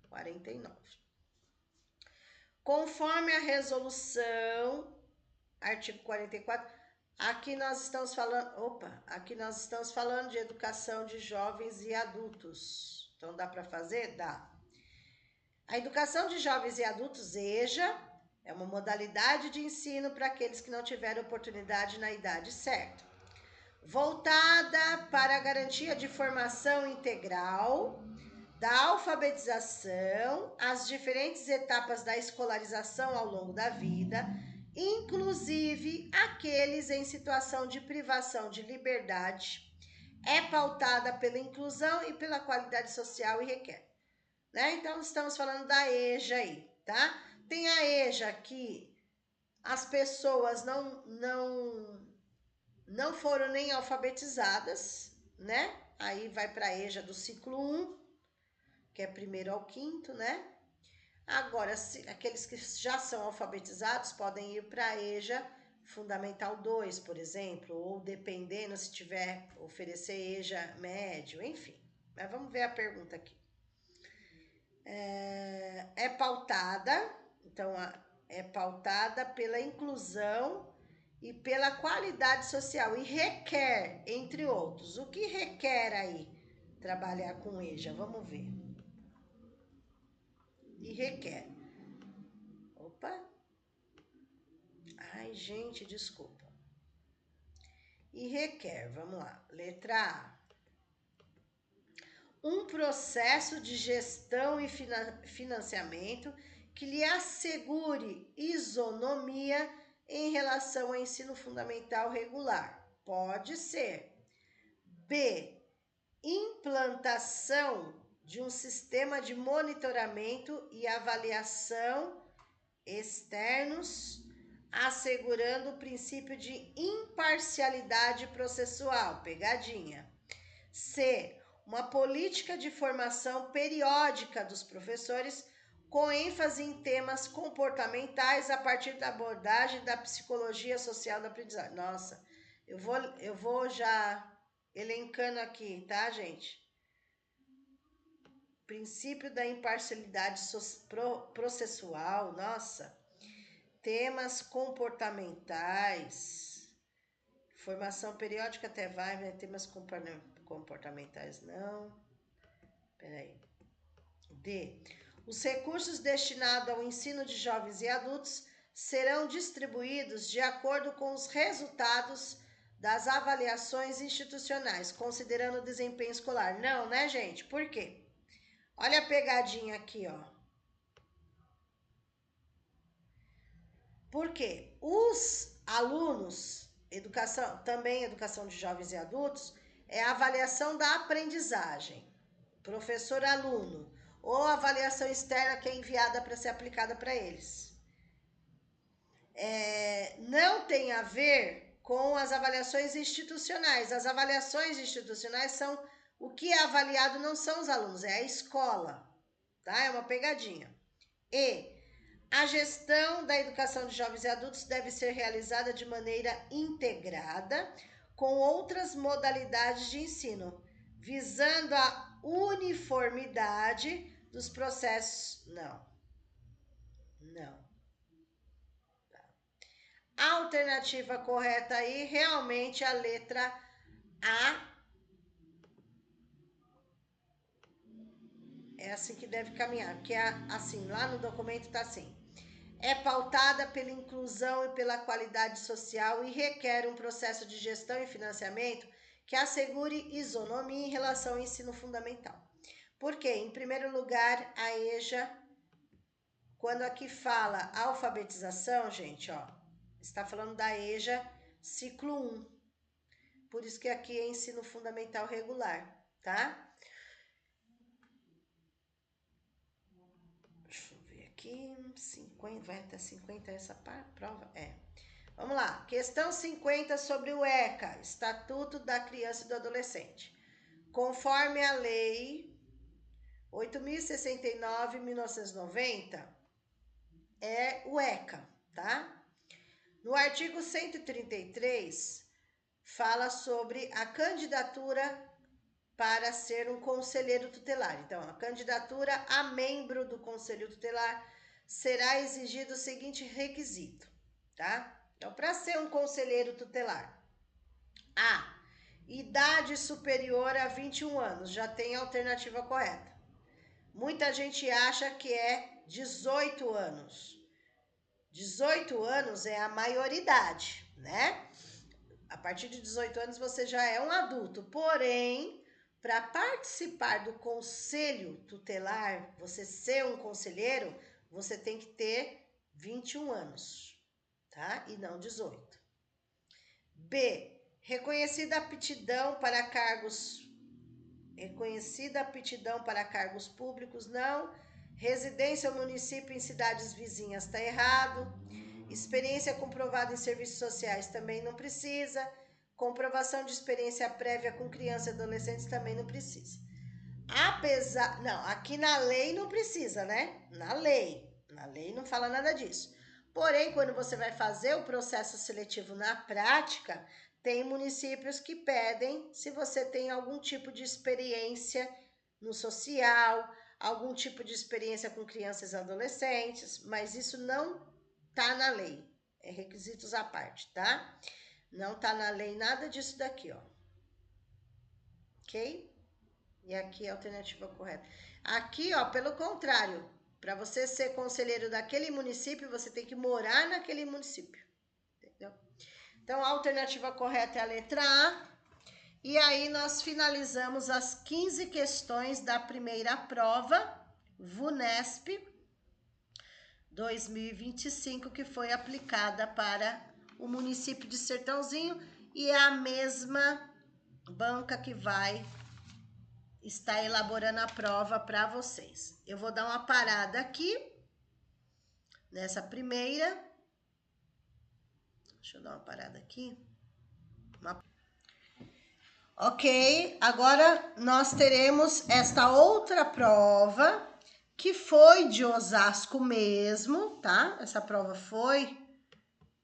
A: 49. Conforme a resolução, artigo 44, aqui nós estamos falando de educação de jovens e adultos. Então dá para fazer? Dá. A educação de jovens e adultos, EJA, é uma modalidade de ensino para aqueles que não tiveram oportunidade na idade certa. Voltada para a garantia de formação integral, da alfabetização, as diferentes etapas da escolarização ao longo da vida, inclusive aqueles em situação de privação de liberdade, é pautada pela inclusão e pela qualidade social e requer, né? Então, estamos falando da EJA aí, tá? Tem a EJA que as pessoas não foram nem alfabetizadas, né? Aí vai para a EJA do ciclo 1, que é primeiro ao quinto, né? Agora, aqueles que já são alfabetizados podem ir para a EJA Fundamental 2, por exemplo, ou dependendo se tiver oferecer EJA médio, enfim. Mas vamos ver a pergunta aqui. É pautada, então é pautada pela inclusão e pela qualidade social e requer, entre outros. O que requer aí trabalhar com EJA? Vamos ver. E requer. Opa. Ai, gente, desculpa. E requer, vamos lá. Letra A. Um processo de gestão e financiamento que lhe assegure isonomia em relação ao ensino fundamental regular. Pode ser. B. Implantação de um sistema de monitoramento e avaliação externos, assegurando o princípio de imparcialidade processual. Pegadinha. C. Uma política de formação periódica dos professores com ênfase em temas comportamentais a partir da abordagem da psicologia social da aprendizagem. Nossa, eu vou já elencando aqui, tá, gente? Princípio da imparcialidade processual, nossa. Temas comportamentais. Formação periódica até vai, né? Temas comportamentais não. Peraí. D. Os recursos destinados ao ensino de jovens e adultos serão distribuídos de acordo com os resultados das avaliações institucionais, considerando o desempenho escolar. Não, né, gente? Por quê? Olha a pegadinha aqui, ó. Porque os alunos, também educação de jovens e adultos, é a avaliação da aprendizagem, professor-aluno, ou avaliação externa que é enviada para ser aplicada para eles. Não tem a ver com as avaliações institucionais. As avaliações institucionais são o que é avaliado não são os alunos, é a escola, tá? É uma pegadinha. E a gestão da educação de jovens e adultos deve ser realizada de maneira integrada com outras modalidades de ensino, visando a uniformidade dos processos. Não. A alternativa correta aí, realmente a letra A. É assim que deve caminhar, porque assim, lá no documento está assim. É pautada pela inclusão e pela qualidade social e requer um processo de gestão e financiamento que assegure isonomia em relação ao ensino fundamental. Por quê? Em primeiro lugar, a EJA, quando aqui fala alfabetização, gente, ó, está falando da EJA ciclo 1. Por isso que aqui é ensino fundamental regular, tá? Deixa eu ver aqui, 50, vai até 50 essa prova? É. Vamos lá, questão 50 sobre o ECA, Estatuto da Criança e do Adolescente. Conforme a Lei 8.069/1990, é o ECA, tá? No artigo 133, fala sobre a candidatura para ser um conselheiro tutelar. Então, a candidatura a membro do conselho tutelar será exigido o seguinte requisito, tá? Então, para ser um conselheiro tutelar, A, idade superior a 21 anos, já tem a alternativa correta. Muita gente acha que é 18 anos. 18 anos é a maioridade, né? A partir de 18 anos você já é um adulto, porém, para participar do conselho tutelar, você ser um conselheiro, você tem que ter 21 anos, tá? E não 18. B, Reconhecida aptidão para cargos públicos, não. Residência ou município em cidades vizinhas, tá errado. Experiência comprovada em serviços sociais, também não precisa. Comprovação de experiência prévia com crianças e adolescentes, também não precisa. Não, aqui na lei não precisa, né? Na lei não fala nada disso. Porém, quando você vai fazer o processo seletivo na prática, tem municípios que pedem se você tem algum tipo de experiência no social, algum tipo de experiência com crianças e adolescentes, mas isso não tá na lei, é requisitos à parte, tá? Não tá na lei nada disso daqui, ó. Ok? E aqui é a alternativa correta. Aqui, ó, pelo contrário, para você ser conselheiro daquele município, você tem que morar naquele município. Entendeu? Então, a alternativa correta é a letra A. E aí, nós finalizamos as 15 questões da primeira prova, VUNESP 2025, que foi aplicada para o município de Sertãozinho. E é a mesma banca que vai estar elaborando a prova para vocês. Eu vou dar uma parada aqui, nessa primeira. Deixa eu dar uma parada aqui. Ok, agora nós teremos esta outra prova, que foi de Osasco mesmo, tá? Essa prova foi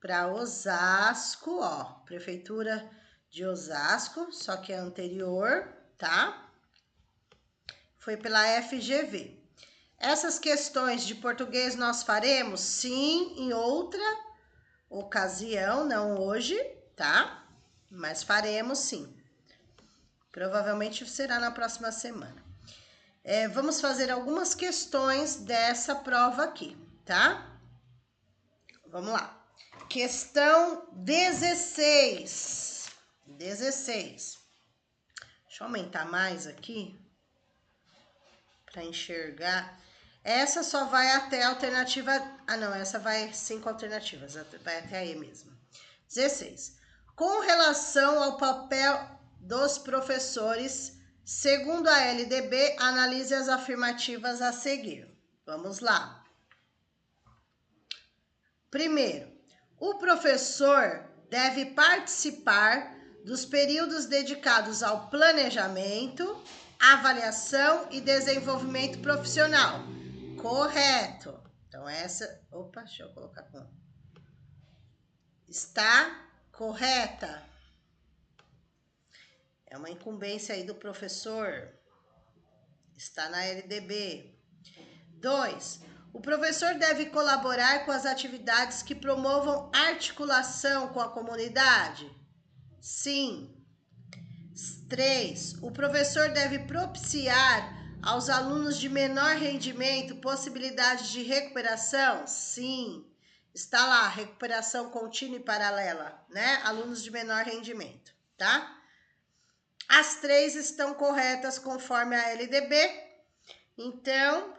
A: para Osasco, ó, Prefeitura de Osasco, só que é anterior, tá? Foi pela FGV. Essas questões de português nós faremos, sim, em outra ocasião, não hoje, tá? Mas faremos sim. Provavelmente será na próxima semana. Vamos fazer algumas questões dessa prova aqui, tá? Vamos lá. Questão 16. 16. Deixa eu aumentar mais aqui para enxergar. Essa só vai até a alternativa... Ah, não, essa vai 5 alternativas, vai até aí mesmo. 16. Com relação ao papel dos professores, segundo a LDB, analise as afirmativas a seguir. Vamos lá. Primeiro, o professor deve participar dos períodos dedicados ao planejamento, avaliação e desenvolvimento profissional. Correto. Então, essa... Opa, deixa eu colocar com... Está correta. É uma incumbência aí do professor. Está na LDB. 2. O professor deve colaborar com as atividades que promovam articulação com a comunidade? Sim. 3. O professor deve propiciar aos alunos de menor rendimento possibilidades de recuperação? Sim. Está lá, recuperação contínua e paralela, né? Alunos de menor rendimento, tá? As 3 estão corretas conforme a LDB. Então,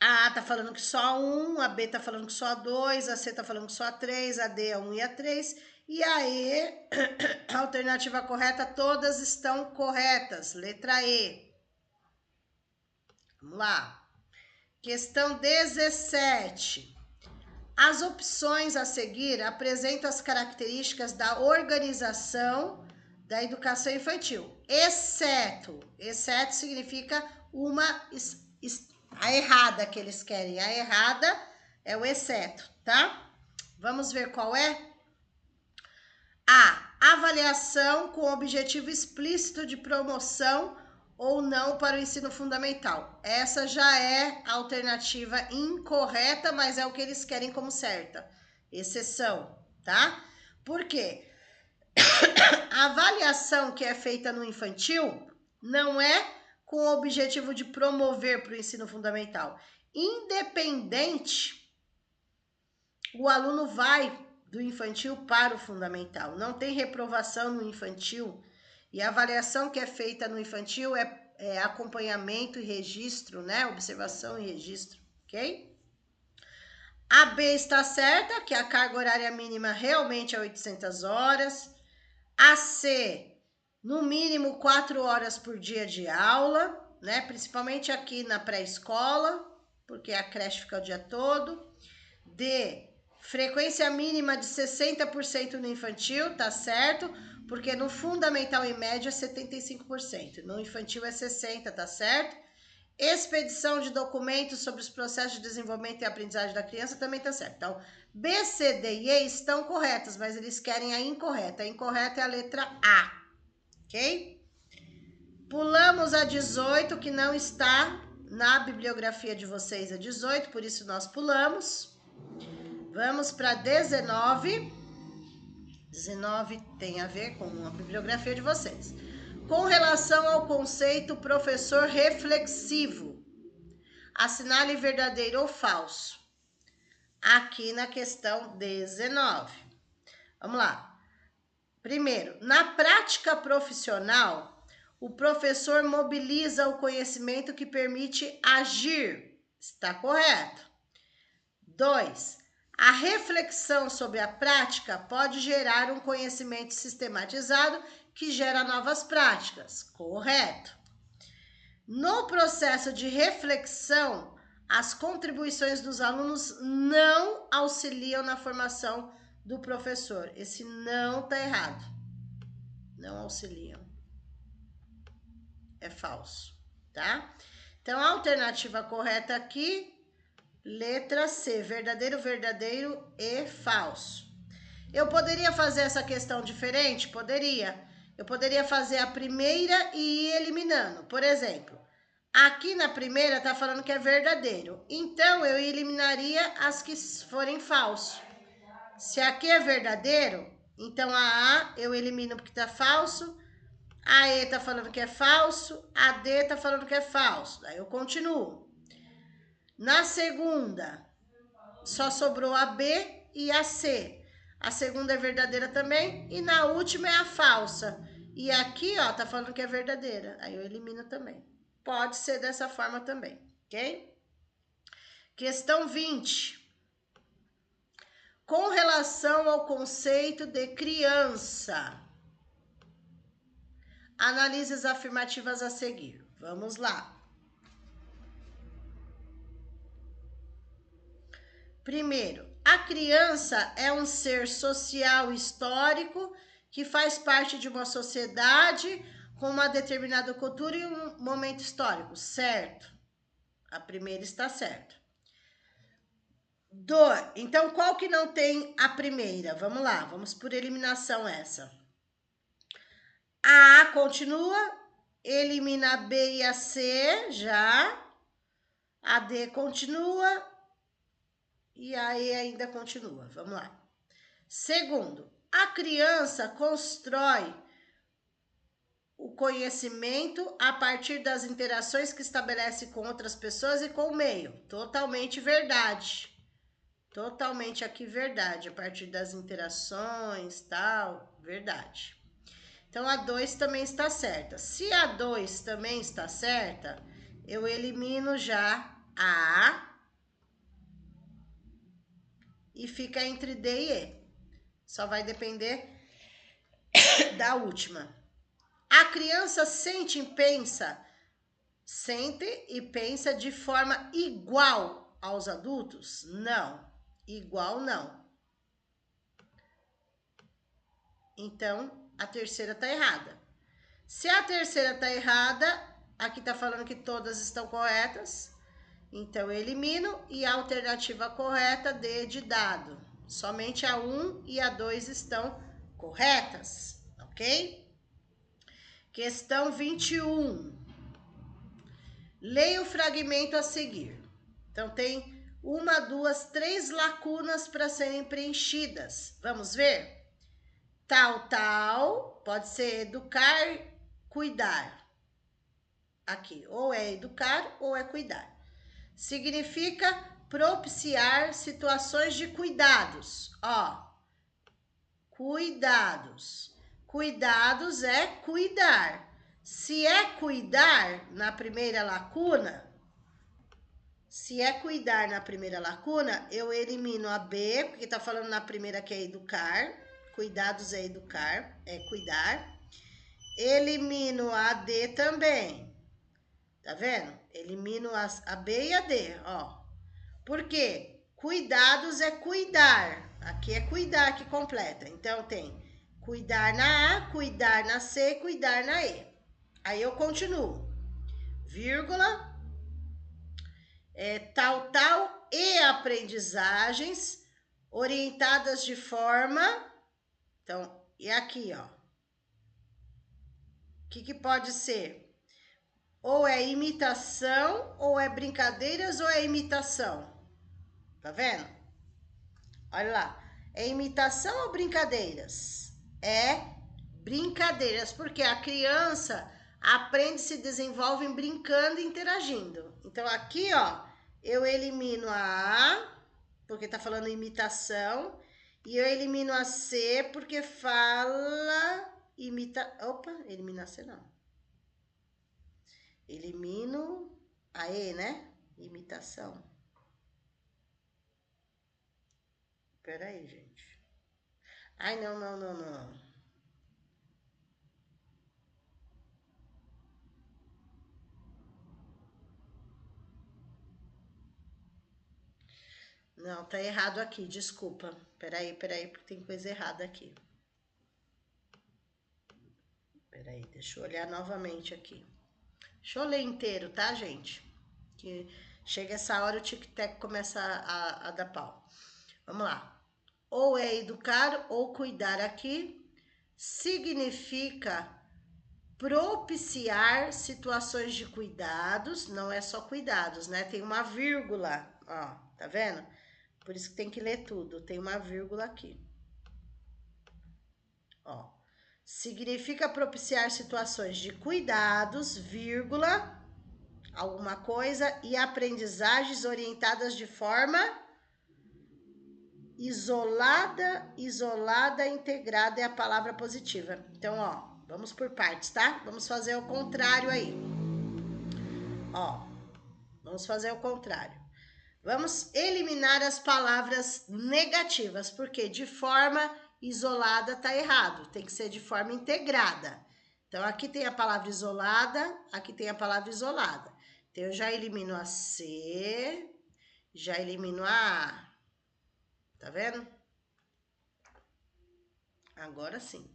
A: a A tá falando que só 1, a B tá falando que só 2, a C tá falando que só 3, a D é 1 e a 3. E a E, a alternativa correta, todas estão corretas. Letra E. Vamos lá. Questão 17. As opções a seguir apresentam as características da organização da educação infantil, exceto significa a errada que eles querem. A errada é o exceto, tá? Vamos ver qual é? A. Avaliação com objetivo explícito de promoção ou não para o ensino fundamental. Essa já é a alternativa incorreta, mas é o que eles querem como certa. Exceção, tá? Por quê? A avaliação que é feita no infantil não é com o objetivo de promover para o ensino fundamental. Independente, o aluno vai do infantil para o fundamental. Não tem reprovação no infantil. E a avaliação que é feita no infantil é acompanhamento e registro, né? Observação e registro, ok? A B está certa, que a carga horária mínima realmente é 800 horas. A C, no mínimo 4 horas por dia de aula, né? Principalmente aqui na pré-escola, porque a creche fica o dia todo. D, frequência mínima de 60% no infantil, tá certo? Porque no fundamental e médio é 75%, no infantil é 60%, tá certo? Expedição de documentos sobre os processos de desenvolvimento e aprendizagem da criança também tá certo. Então, B, C, D e E estão corretas, mas eles querem a incorreta. A incorreta é a letra A, ok? Pulamos a 18, que não está na bibliografia de vocês, a 18, por isso nós pulamos. Vamos para 19. 19 tem a ver com a bibliografia de vocês. Com relação ao conceito professor reflexivo, assinale verdadeiro ou falso. Aqui na questão 19. Vamos lá. Primeiro, na prática profissional, o professor mobiliza o conhecimento que permite agir. Está correto. 2. A reflexão sobre a prática pode gerar um conhecimento sistematizado que gera novas práticas. Correto. No processo de reflexão, as contribuições dos alunos não auxiliam na formação do professor. Esse não está errado. Não auxiliam. É falso, tá? Então, a alternativa correta aqui, letra C, verdadeiro, verdadeiro e falso. Eu poderia fazer essa questão diferente? Poderia. Eu poderia fazer a primeira e ir eliminando. Por exemplo, aqui na primeira tá falando que é verdadeiro. Então, eu eliminaria as que forem falso. Se aqui é verdadeiro, então a A eu elimino porque tá falso. A E tá falando que é falso. A D tá falando que é falso. Aí eu continuo. Na segunda, só sobrou a B e a C. A segunda é verdadeira também. E na última é a falsa. E aqui, ó, tá falando que é verdadeira. Aí eu elimino também. Pode ser dessa forma também, ok? Questão 20. Com relação ao conceito de criança, analise as afirmativas a seguir. Vamos lá. Primeiro, a criança é um ser social histórico que faz parte de uma sociedade com uma determinada cultura e um momento histórico, certo? A primeira está certa. Então, qual que não tem a primeira? Vamos lá, vamos por eliminação essa. A continua, elimina a B e a C, já. A D continua e a E ainda continua. Vamos lá. Segundo, a criança constrói o conhecimento a partir das interações que estabelece com outras pessoas e com o meio. Totalmente verdade. Totalmente aqui verdade. A partir das interações, tal, verdade. Então, a 2 também está certa. Se a 2 também está certa, eu elimino já a A e fica entre D e E. Só vai depender da última. A criança sente e pensa de forma igual aos adultos? Não, igual não. Então, a terceira está errada. Se a terceira está errada, aqui está falando que todas estão corretas, então eu elimino e a alternativa correta, D de dado. Somente a 1 e a 2 estão corretas, ok? Questão 21. Leia o fragmento a seguir. Então, tem 1, 2, 3 lacunas para serem preenchidas. Vamos ver? Tal, pode ser educar, cuidar. Aqui, ou é educar ou é cuidar. Significa propiciar situações de cuidados. Ó, cuidados. Cuidados é cuidar. Se é cuidar na primeira lacuna, eu elimino a B, porque tá falando na primeira que é educar. Cuidados é educar, é cuidar. Elimino a D também. Tá vendo? Elimino a B e a D, ó. Por quê? Cuidados é cuidar. Aqui é cuidar que completa. Então, tem cuidar na A, cuidar na C, cuidar na E. Aí eu continuo. Vírgula. Tal e aprendizagens orientadas de forma... Então, e aqui, ó. O que pode ser? Ou é imitação, ou é brincadeiras, ou é imitação. Tá vendo? Olha lá. É imitação ou brincadeiras? É brincadeiras, porque a criança aprende e se desenvolve brincando e interagindo. Então, aqui, ó, eu elimino a A, porque tá falando imitação, e eu elimino a C, porque fala elimina a C não. Elimino a E, né? Imitação. Pera aí, gente. Ai, não. Não, tá errado aqui, desculpa. Peraí, porque tem coisa errada aqui. Peraí, deixa eu olhar novamente aqui. Deixa eu ler inteiro, tá, gente? Que chega essa hora o tic-tac começa a dar pau. Vamos lá. Ou é educar ou cuidar aqui significa propiciar situações de cuidados, não é só cuidados, né? Tem uma vírgula, ó, tá vendo? Por isso que tem que ler tudo, tem uma vírgula aqui. Ó, significa propiciar situações de cuidados, vírgula, alguma coisa, e aprendizagens orientadas de forma isolada, integrada é a palavra positiva. Então, ó, vamos por partes, tá? Vamos fazer o contrário aí. Ó, vamos fazer o contrário. Vamos eliminar as palavras negativas, porque de forma isolada tá errado, tem que ser de forma integrada. Então, aqui tem a palavra isolada, aqui tem a palavra isolada. Então, eu já elimino a C, já elimino a A. Tá vendo? Agora sim.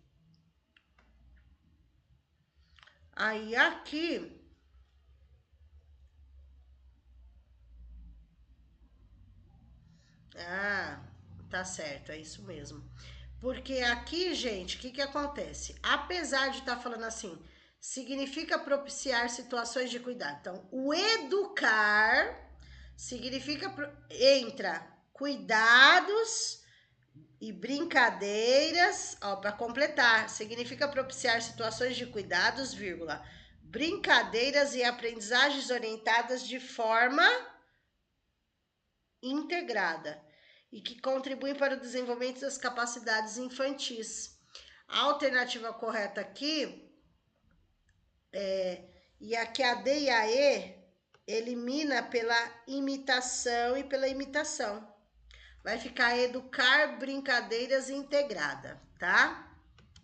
A: Aí, aqui... Ah, tá certo, é isso mesmo. Porque aqui, gente, o que acontece? Apesar de estar falando assim, significa propiciar situações de cuidado. Então, o educar significa, entra cuidados e brincadeiras, ó, para completar, significa propiciar situações de cuidados, vírgula, brincadeiras e aprendizagens orientadas de forma integrada e que contribuem para o desenvolvimento das capacidades infantis. A alternativa correta aqui e aqui a D e a E elimina pela imitação e pela imitação. Vai ficar educar, brincadeiras integrada, tá?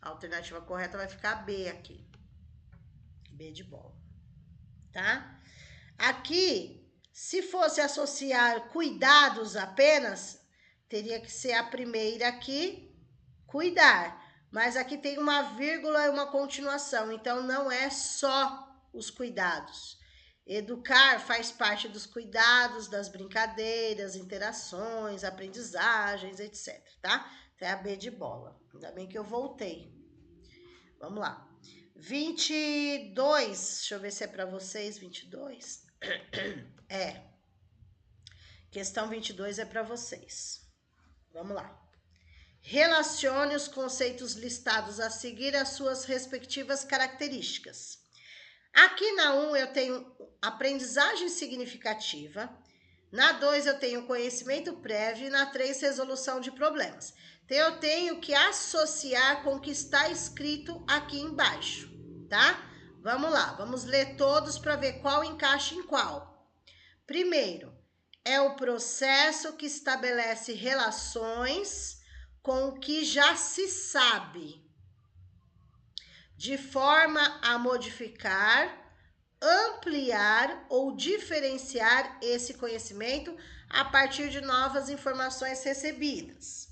A: A alternativa correta vai ficar B aqui. B de bola, tá? Aqui, se fosse associar cuidados apenas, teria que ser a primeira aqui, cuidar. Mas aqui tem uma vírgula e uma continuação, então não é só os cuidados. Educar faz parte dos cuidados, das brincadeiras, interações, aprendizagens, etc, tá? Então é a B de bola. Ainda bem que eu voltei. Vamos lá. 22, deixa eu ver se é para vocês, 22. É. Questão 22 é para vocês. Vamos lá. Relacione os conceitos listados a seguir às suas respectivas características. Aqui na 1 eu tenho aprendizagem significativa, na 2 eu tenho conhecimento prévio e na 3 resolução de problemas. Então eu tenho que associar com o que está escrito aqui embaixo, tá? Vamos lá, vamos ler todos para ver qual encaixa em qual. Primeiro, é o processo que estabelece relações com o que já se sabe, de forma a modificar, ampliar ou diferenciar esse conhecimento a partir de novas informações recebidas.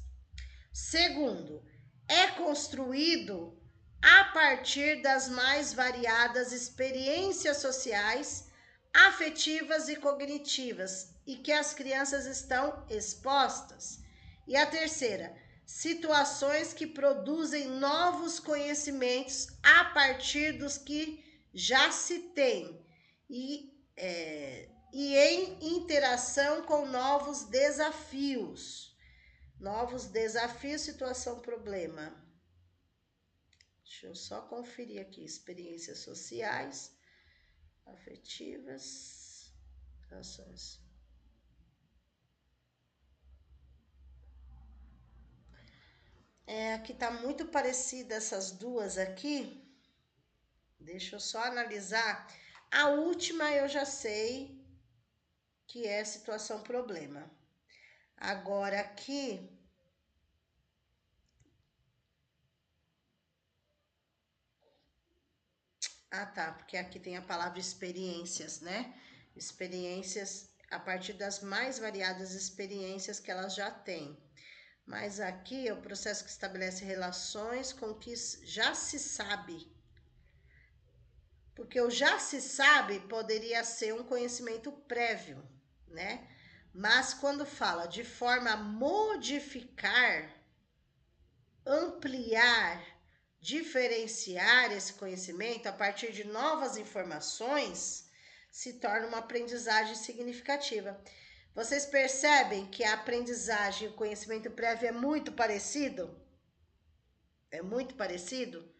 A: Segundo, é construído a partir das mais variadas experiências sociais, afetivas e cognitivas e que as crianças estão expostas. E a terceira, situações que produzem novos conhecimentos a partir dos que já se tem e em interação com novos desafios. Novos desafios, situação, problema. Deixa eu só conferir aqui. Experiências sociais, afetivas, ações. Aqui tá muito parecida essas duas aqui. Deixa eu só analisar. A última eu já sei que é situação, problema. Agora aqui... Ah, tá, porque aqui tem a palavra experiências, né? Experiências a partir das mais variadas experiências que elas já têm. Mas aqui é o processo que estabelece relações com o que já se sabe. Porque o já se sabe poderia ser um conhecimento prévio, né? Mas quando fala de forma a modificar, ampliar, diferenciar esse conhecimento a partir de novas informações, se torna uma aprendizagem significativa. Vocês percebem que a aprendizagem e o conhecimento prévio é muito parecido? É muito parecido?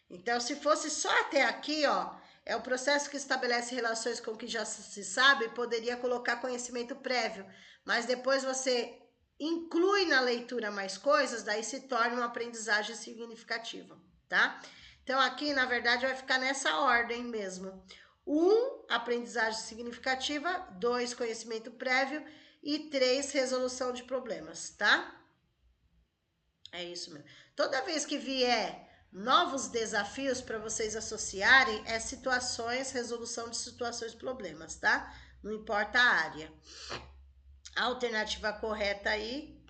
A: Então, se fosse só até aqui, ó, é o processo que estabelece relações com o que já se sabe, poderia colocar conhecimento prévio, mas depois você inclui na leitura mais coisas, daí se torna uma aprendizagem significativa, tá? Então, aqui, na verdade, vai ficar nessa ordem mesmo. 1, aprendizagem significativa. 2, conhecimento prévio. E 3, resolução de problemas, tá? É isso mesmo. Toda vez que vier novos desafios para vocês associarem, é situações, resolução de situações, problemas, tá? Não importa a área. A alternativa correta aí,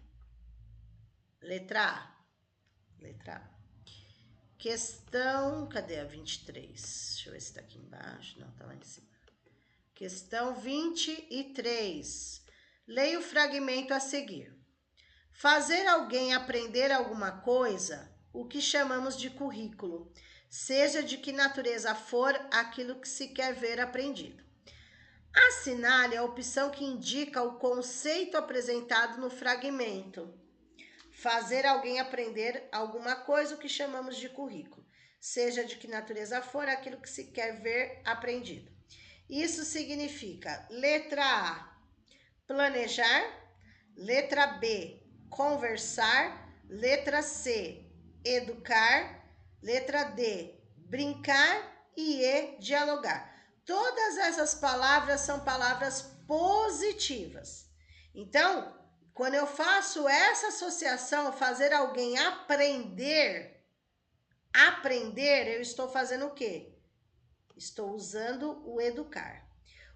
A: letra A. Letra A. Questão, cadê a 23? Deixa eu ver se tá aqui embaixo. Não, tá lá em cima. Questão 23. Leia o fragmento a seguir. Fazer alguém aprender alguma coisa, o que chamamos de currículo, seja de que natureza for aquilo que se quer ver aprendido. Assinale a opção que indica o conceito apresentado no fragmento. Fazer alguém aprender alguma coisa, o que chamamos de currículo, seja de que natureza for aquilo que se quer ver aprendido. Isso significa, letra A, planejar, letra B, conversar, letra C, educar, letra D, brincar e E, dialogar. Todas essas palavras são palavras positivas. Então, quando eu faço essa associação, fazer alguém aprender, eu estou fazendo o quê? Estou usando o educar.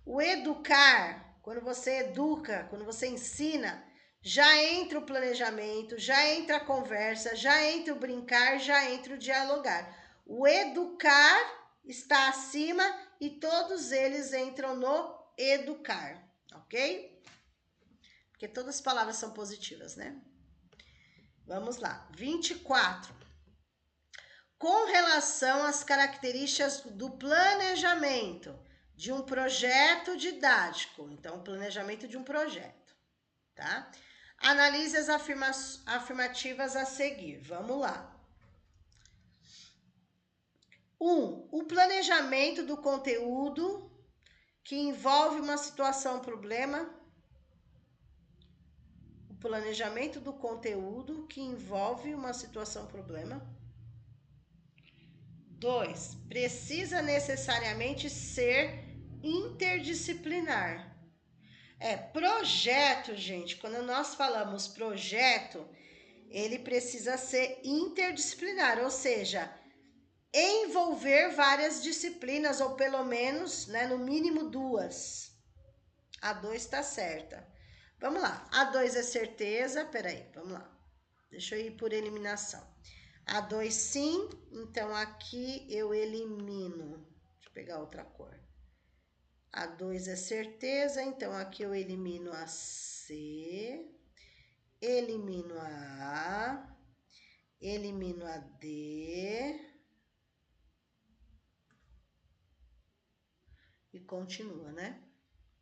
A: O educar, quando você educa, quando você ensina, já entra o planejamento, já entra a conversa, já entra o brincar, já entra o dialogar. O educar está acima e todos eles entram no educar, ok? Porque todas as palavras são positivas, né? Vamos lá. 24. Com relação às características do planejamento de um projeto didático. Então, o planejamento de um projeto, tá? Analise as afirmativas a seguir. Vamos lá. 1. O planejamento do conteúdo que envolve uma situação, problema. O planejamento do conteúdo que envolve uma situação, problema. 2. Precisa necessariamente ser interdisciplinar. Projeto, gente, quando nós falamos projeto, ele precisa ser interdisciplinar, ou seja, envolver várias disciplinas, ou pelo menos, né, no mínimo 2. A 2 está certa. Vamos lá, a 2 é certeza, peraí, vamos lá. Deixa eu ir por eliminação. A 2 sim, então aqui eu elimino. Deixa eu pegar outra cor. A 2 é certeza, então aqui eu elimino a C, elimino a A, elimino a D e continua, né?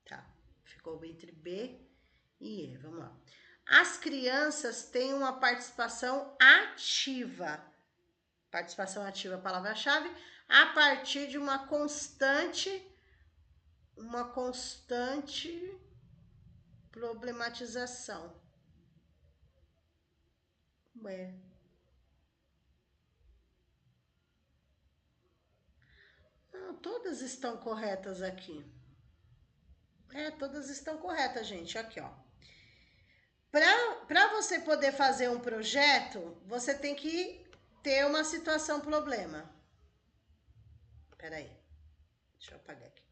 A: Tá, ficou entre B e E, vamos lá. As crianças têm uma participação ativa. Participação ativa, palavra-chave, a partir de uma constante problematização. Ué. Não, todas estão corretas aqui. Todas estão corretas, gente. Aqui, ó. Para você poder fazer um projeto, você tem que ter uma situação problema. Peraí. Deixa eu apagar aqui.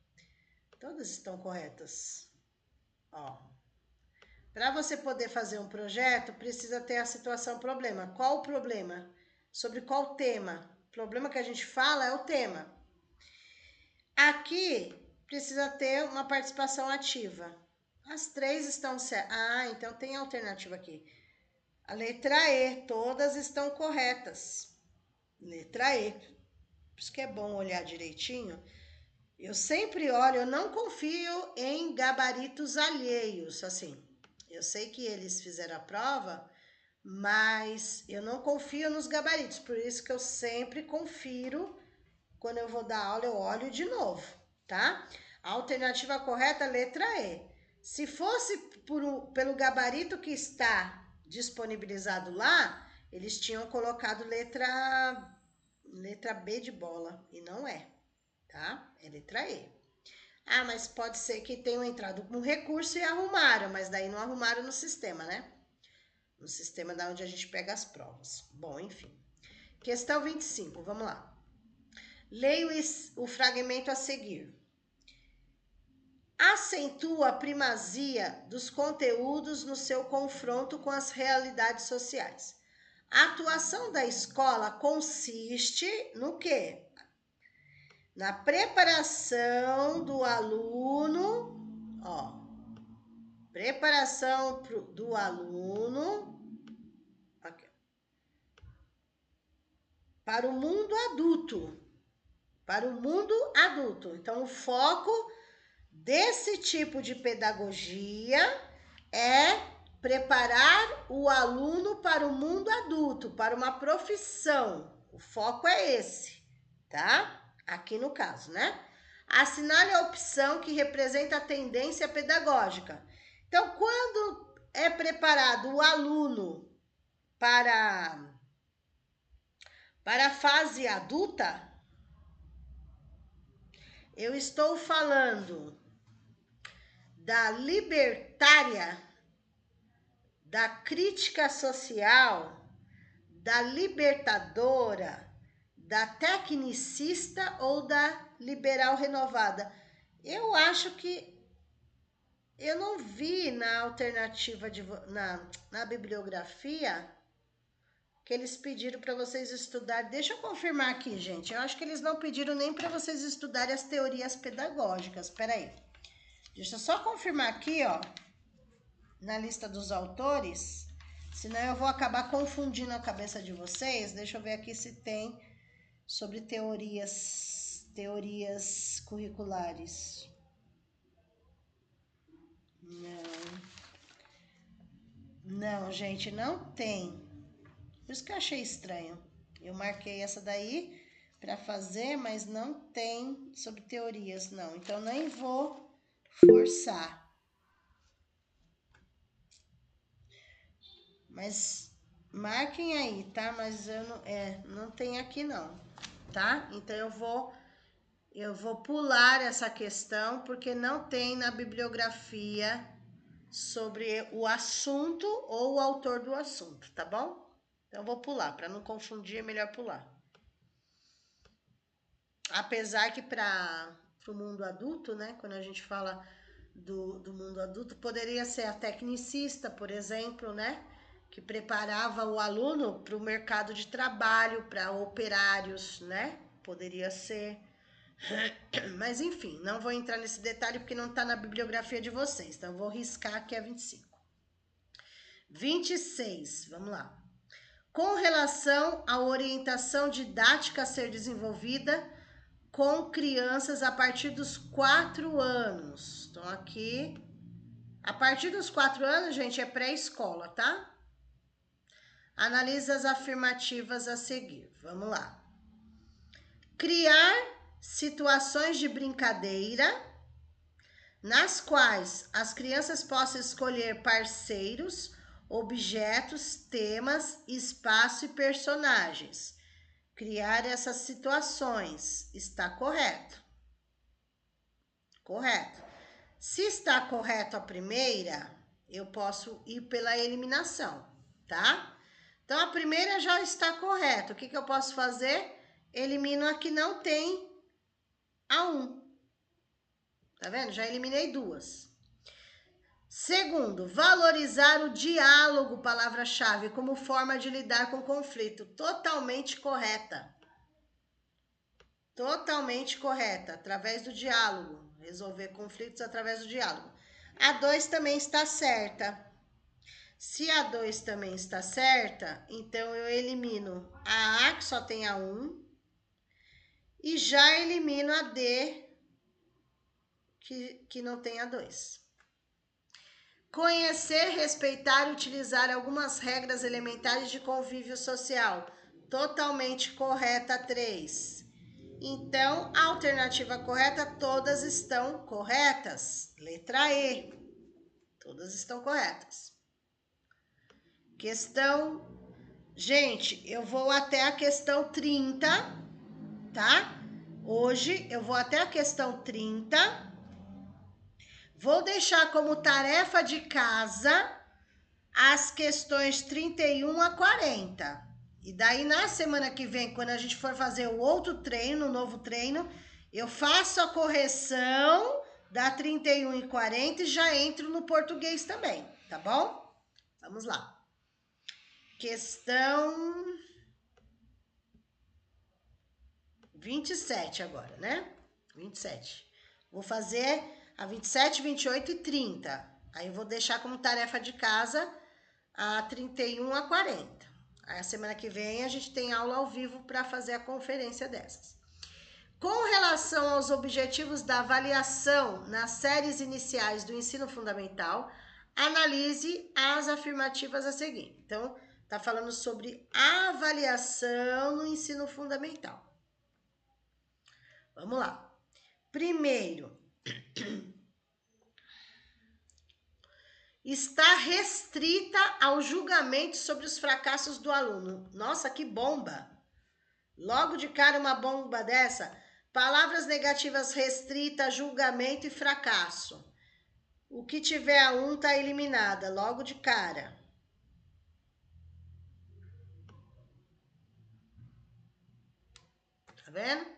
A: Todas estão corretas. Ó. Para você poder fazer um projeto, precisa ter a situação problema. Qual o problema? Sobre qual tema? O problema que a gente fala é o tema. Aqui precisa ter uma participação ativa. As 3 estão certas. Ah, então tem alternativa aqui. A letra E, todas estão corretas. Letra E. Por isso que é bom olhar direitinho. Eu sempre olho, eu não confio em gabaritos alheios, assim. Eu sei que eles fizeram a prova, mas eu não confio nos gabaritos. Por isso que eu sempre confiro, quando eu vou dar aula, eu olho de novo, tá? A alternativa correta, letra E. Se fosse pelo gabarito que está disponibilizado lá, eles tinham colocado letra B de bola, e não é, tá? É letra E. Ah, mas pode ser que tenham entrado com recurso e arrumaram, mas daí não arrumaram no sistema, né? No sistema da onde a gente pega as provas. Bom, enfim. Questão 25, vamos lá. Leio o fragmento a seguir. Acentua a primazia dos conteúdos no seu confronto com as realidades sociais. A atuação da escola consiste no quê? Na preparação do aluno, ó, preparação do aluno aqui, para o mundo adulto, Então, o foco desse tipo de pedagogia é preparar o aluno para o mundo adulto, para uma profissão. O foco é esse, tá? Aqui no caso, né? Assinale a opção que representa a tendência pedagógica. Então, quando é preparado o aluno para a fase adulta, eu estou falando da libertária, da crítica social, da libertadora, da tecnicista ou da liberal renovada. Eu acho que eu não vi na alternativa, na bibliografia, que eles pediram para vocês estudar. Deixa eu confirmar aqui, gente. Eu acho que eles não pediram nem para vocês estudarem as teorias pedagógicas. Espera aí. Deixa eu só confirmar aqui, ó, na lista dos autores, senão eu vou acabar confundindo a cabeça de vocês. Deixa eu ver aqui se tem sobre teorias curriculares. Não, gente, não tem. Por isso que eu achei estranho. Eu marquei essa daí para fazer, mas não tem sobre teorias, não. Então, nem vou forçar. Mas marquem aí, tá? Mas eu não tem aqui, não, tá? Então, eu vou pular essa questão, porque não tem na bibliografia sobre o assunto ou o autor do assunto, tá bom? Então, vou pular. Para não confundir, é melhor pular. Apesar que para o mundo adulto, né? Quando a gente fala do mundo adulto, poderia ser a tecnicista, por exemplo, né? Que preparava o aluno para o mercado de trabalho, para operários, né? Poderia ser. Mas enfim, não vou entrar nesse detalhe porque não está na bibliografia de vocês. Então, vou riscar que é 25. 26, vamos lá. Com relação à orientação didática a ser desenvolvida com crianças a partir dos 4 anos. Então, aqui, a partir dos 4 anos, gente, é pré-escola, tá? Analise as afirmativas a seguir. Vamos lá. Criar situações de brincadeira nas quais as crianças possam escolher parceiros, objetos, temas, espaço e personagens. Criar essas situações. Está correto? Correto. Se está correto a primeira, eu posso ir pela eliminação, tá? Então, a primeira já está correta. O que eu posso fazer? Elimino a que não tem a 1. Tá vendo? Já eliminei 2. Segundo, valorizar o diálogo, palavra-chave, como forma de lidar com conflito. Totalmente correta. Totalmente correta. Através do diálogo. Resolver conflitos através do diálogo. A 2 também está certa. Se a 2 também está certa, então eu elimino a A, que só tem a 1, e já elimino a D, que não tem a 2. Conhecer, respeitar e utilizar algumas regras elementares de convívio social. Totalmente correta, a 3. Então, a alternativa correta, todas estão corretas. Letra E. Todas estão corretas. Questão... Gente, eu vou até a questão 30, tá? Hoje eu vou até a questão 30. Vou deixar como tarefa de casa as questões 31 a 40. E daí, na semana que vem, quando a gente for fazer o outro treino, o novo treino, eu faço a correção da 31 e 40 e já entro no português também, tá bom? Vamos lá. Questão 27 agora, né? 27. Vou fazer a 27, 28 e 30. Aí eu vou deixar como tarefa de casa a 31 a 40. Aí a semana que vem a gente tem aula ao vivo para fazer a conferência dessas. Com relação aos objetivos da avaliação nas séries iniciais do ensino fundamental, analise as afirmativas a seguir. Então, tá falando sobre avaliação no ensino fundamental. Vamos lá. Primeiro, está restrita ao julgamento sobre os fracassos do aluno. Nossa, que bomba! Logo de cara uma bomba dessa. Palavras negativas restrita, julgamento e fracasso. O que tiver a 1 está eliminada, logo de cara. Tá vendo?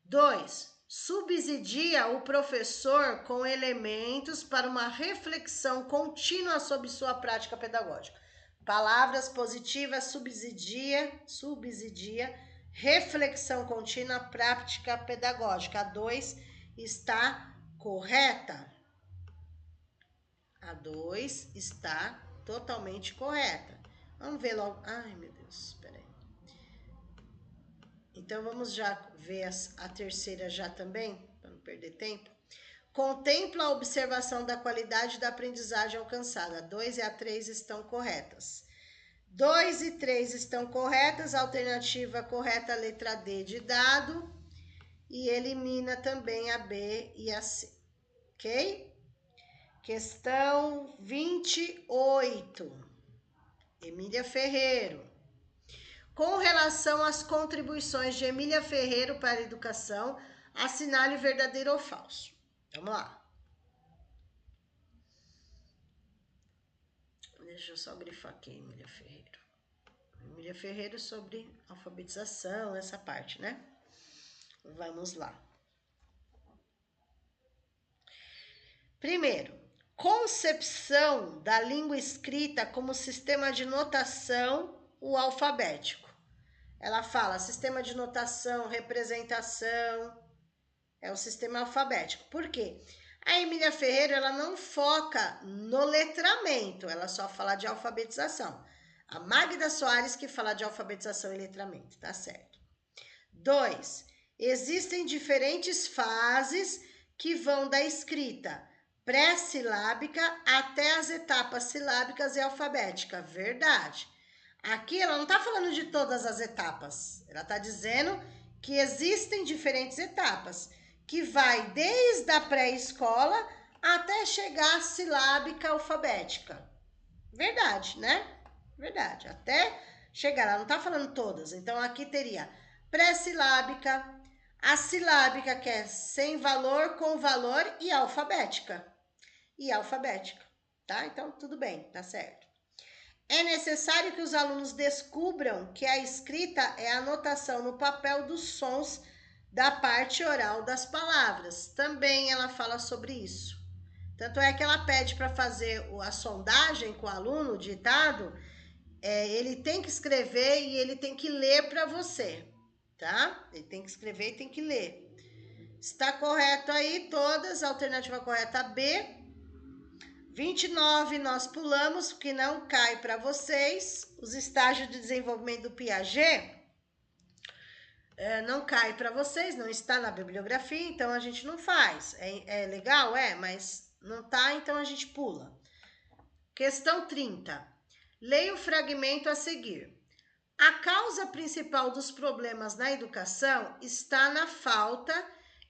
A: 2. Subsidia o professor com elementos para uma reflexão contínua sobre sua prática pedagógica. Palavras positivas, subsidia, reflexão contínua, prática pedagógica. A 2 está correta. A 2 está totalmente correta. Vamos ver logo. Ai, meu Deus, espera aí. Então, vamos já ver a terceira já também, para não perder tempo. Contempla a observação da qualidade da aprendizagem alcançada. A 2 e a 3 estão corretas. 2 e 3 estão corretas. A alternativa correta, a letra D de dado. E elimina também a B e a C. Ok? Questão 28. Emília Ferreiro. Com relação às contribuições de Emília Ferreiro para a educação, assinale verdadeiro ou falso. Vamos lá. Deixa eu só grifar aqui, Emília Ferreiro. Emília Ferreira sobre alfabetização, essa parte, né? Vamos lá. Primeiro, concepção da língua escrita como sistema de notação, o alfabético. Ela fala sistema de notação, representação, é o sistema alfabético. Por quê? A Emília Ferreira, ela não foca no letramento, ela só fala de alfabetização. A Magda Soares que fala de alfabetização e letramento, tá certo. 2. Existem diferentes fases que vão da escrita pré-silábica até as etapas silábicas e alfabéticas. Verdade. Aqui ela não está falando de todas as etapas. Ela está dizendo que existem diferentes etapas, que vai desde a pré-escola até chegar à silábica alfabética. Verdade, né? Verdade. Até chegar, ela não está falando todas. Então, aqui teria pré-silábica, a silábica, que é sem valor, com valor, e alfabética. Tá? Então, tudo bem, tá certo. É necessário que os alunos descubram que a escrita é a anotação no papel dos sons da parte oral das palavras. Também ela fala sobre isso. Tanto é que ela pede para fazer a sondagem com o aluno, o ditado, ele tem que escrever e ele tem que ler para você, tá? Ele tem que escrever e tem que ler. Está correto aí todas, alternativa correta B. 29 nós pulamos, porque não cai para vocês. Os estágios de desenvolvimento do Piaget não cai para vocês, não está na bibliografia, então a gente não faz. É legal? Mas não tá, então a gente pula. Questão 30. Leia o fragmento a seguir. A causa principal dos problemas na educação está na falta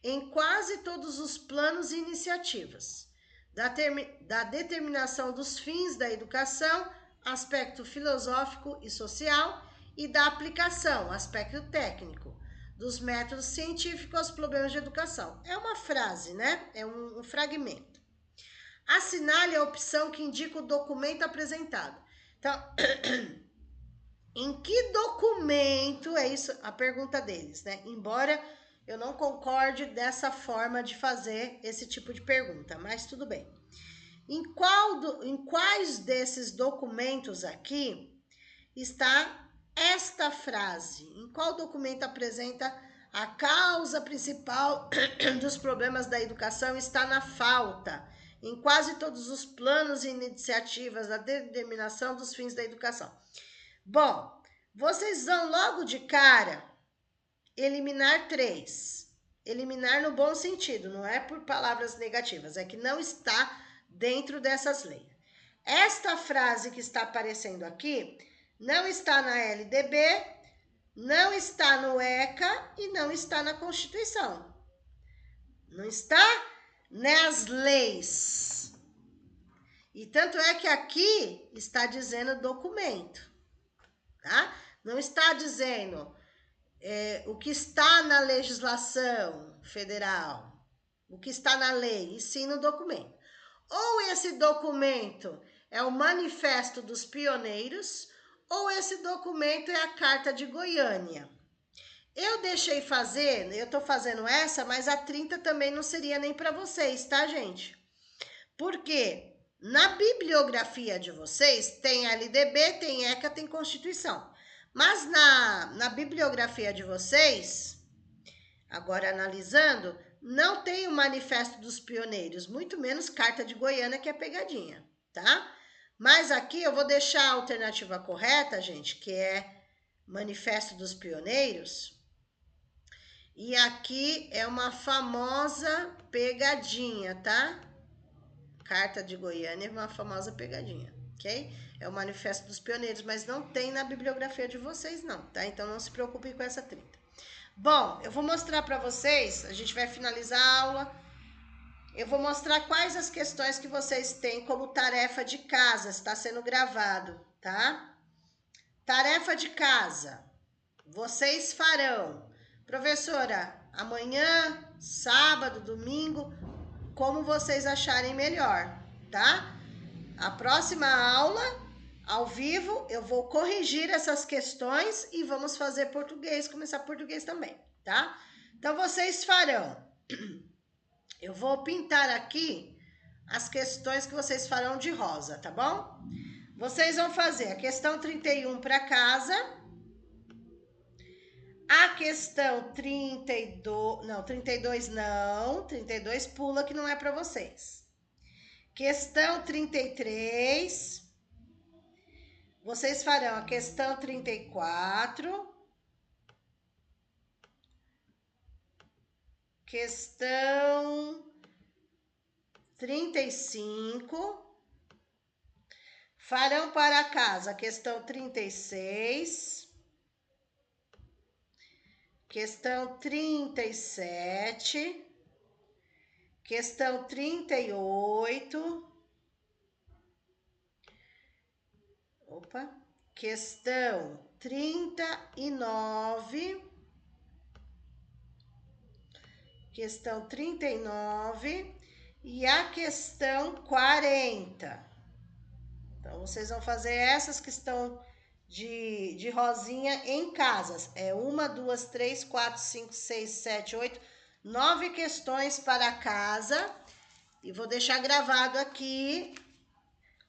A: em quase todos os planos e iniciativas da determinação dos fins da educação, aspecto filosófico e social, e da aplicação, aspecto técnico, dos métodos científicos aos problemas de educação. É uma frase, né? É um fragmento. Assinale a opção que indica o documento apresentado. Então, em que documento, é isso a pergunta deles, né? Embora eu não concorde dessa forma de fazer esse tipo de pergunta, mas tudo bem. Em quais desses documentos aqui está esta frase? Em qual documento apresenta a causa principal dos problemas da educação está na falta, em quase todos os planos e iniciativas da determinação dos fins da educação? Bom, vocês vão logo de cara eliminar 3. Eliminar no bom sentido, não é por palavras negativas, é que não está dentro dessas leis. Esta frase que está aparecendo aqui não está na LDB, não está no ECA e não está na Constituição. Não está nas leis. E tanto é que aqui está dizendo documento, tá? Não está dizendo o que está na legislação federal, o que está na lei, e sim no documento. Ou esse documento é o Manifesto dos Pioneiros, ou esse documento é a Carta de Goiânia. Eu deixei fazer, eu tô fazendo essa, mas a 30 também não seria nem para vocês, tá, gente? Porque na bibliografia de vocês tem LDB, tem ECA, tem Constituição. Mas na bibliografia de vocês, agora analisando, não tem o Manifesto dos Pioneiros, muito menos Carta de Goiânia, que é pegadinha, tá? Mas aqui eu vou deixar a alternativa correta, gente, que é Manifesto dos Pioneiros. E aqui é uma famosa pegadinha, tá? Carta de Goiânia é uma famosa pegadinha, ok? É o Manifesto dos Pioneiros, mas não tem na bibliografia de vocês, não, tá? Então não se preocupem com essa 30. Bom, eu vou mostrar para vocês, a gente vai finalizar a aula, eu vou mostrar quais as questões que vocês têm como tarefa de casa, está sendo gravado, tá? Tarefa de casa, vocês farão, professora, amanhã, sábado, domingo, como vocês acharem melhor, tá? A próxima aula ao vivo, eu vou corrigir essas questões e vamos fazer português, começar português também, tá? Então, vocês farão... Eu vou pintar aqui as questões que vocês farão de rosa, tá bom? Vocês vão fazer a questão 31 para casa, a questão 32, não, 32 não, 32 pula que não é para vocês. Questão 33, vocês farão a questão 34, questão 35, farão para casa a questão 36, questão 37, questão 38, questão 39, questão 39 e a questão 40. Então, vocês vão fazer essas que estão de rosinha em casas. É 1, 2, 3, 4, 5, 6, 7, 8, 9 questões para casa. E vou deixar gravado aqui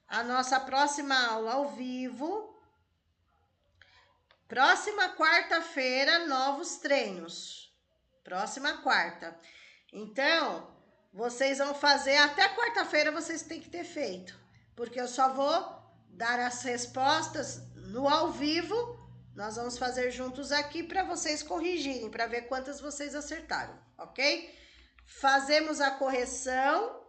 A: a nossa próxima aula ao vivo. Próxima quarta-feira, novos treinos. Próxima quarta. Então, vocês vão fazer... Até quarta-feira vocês têm que ter feito. Porque eu só vou dar as respostas no ao vivo. Nós vamos fazer juntos aqui para vocês corrigirem, para ver quantas vocês acertaram, ok? Fazemos a correção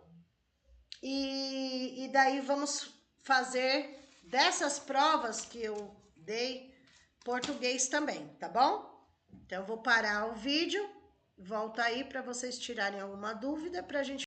A: e daí vamos fazer dessas provas que eu dei português também, tá bom? Então, eu vou parar o vídeo, volto aí para vocês tirarem alguma dúvida para a gente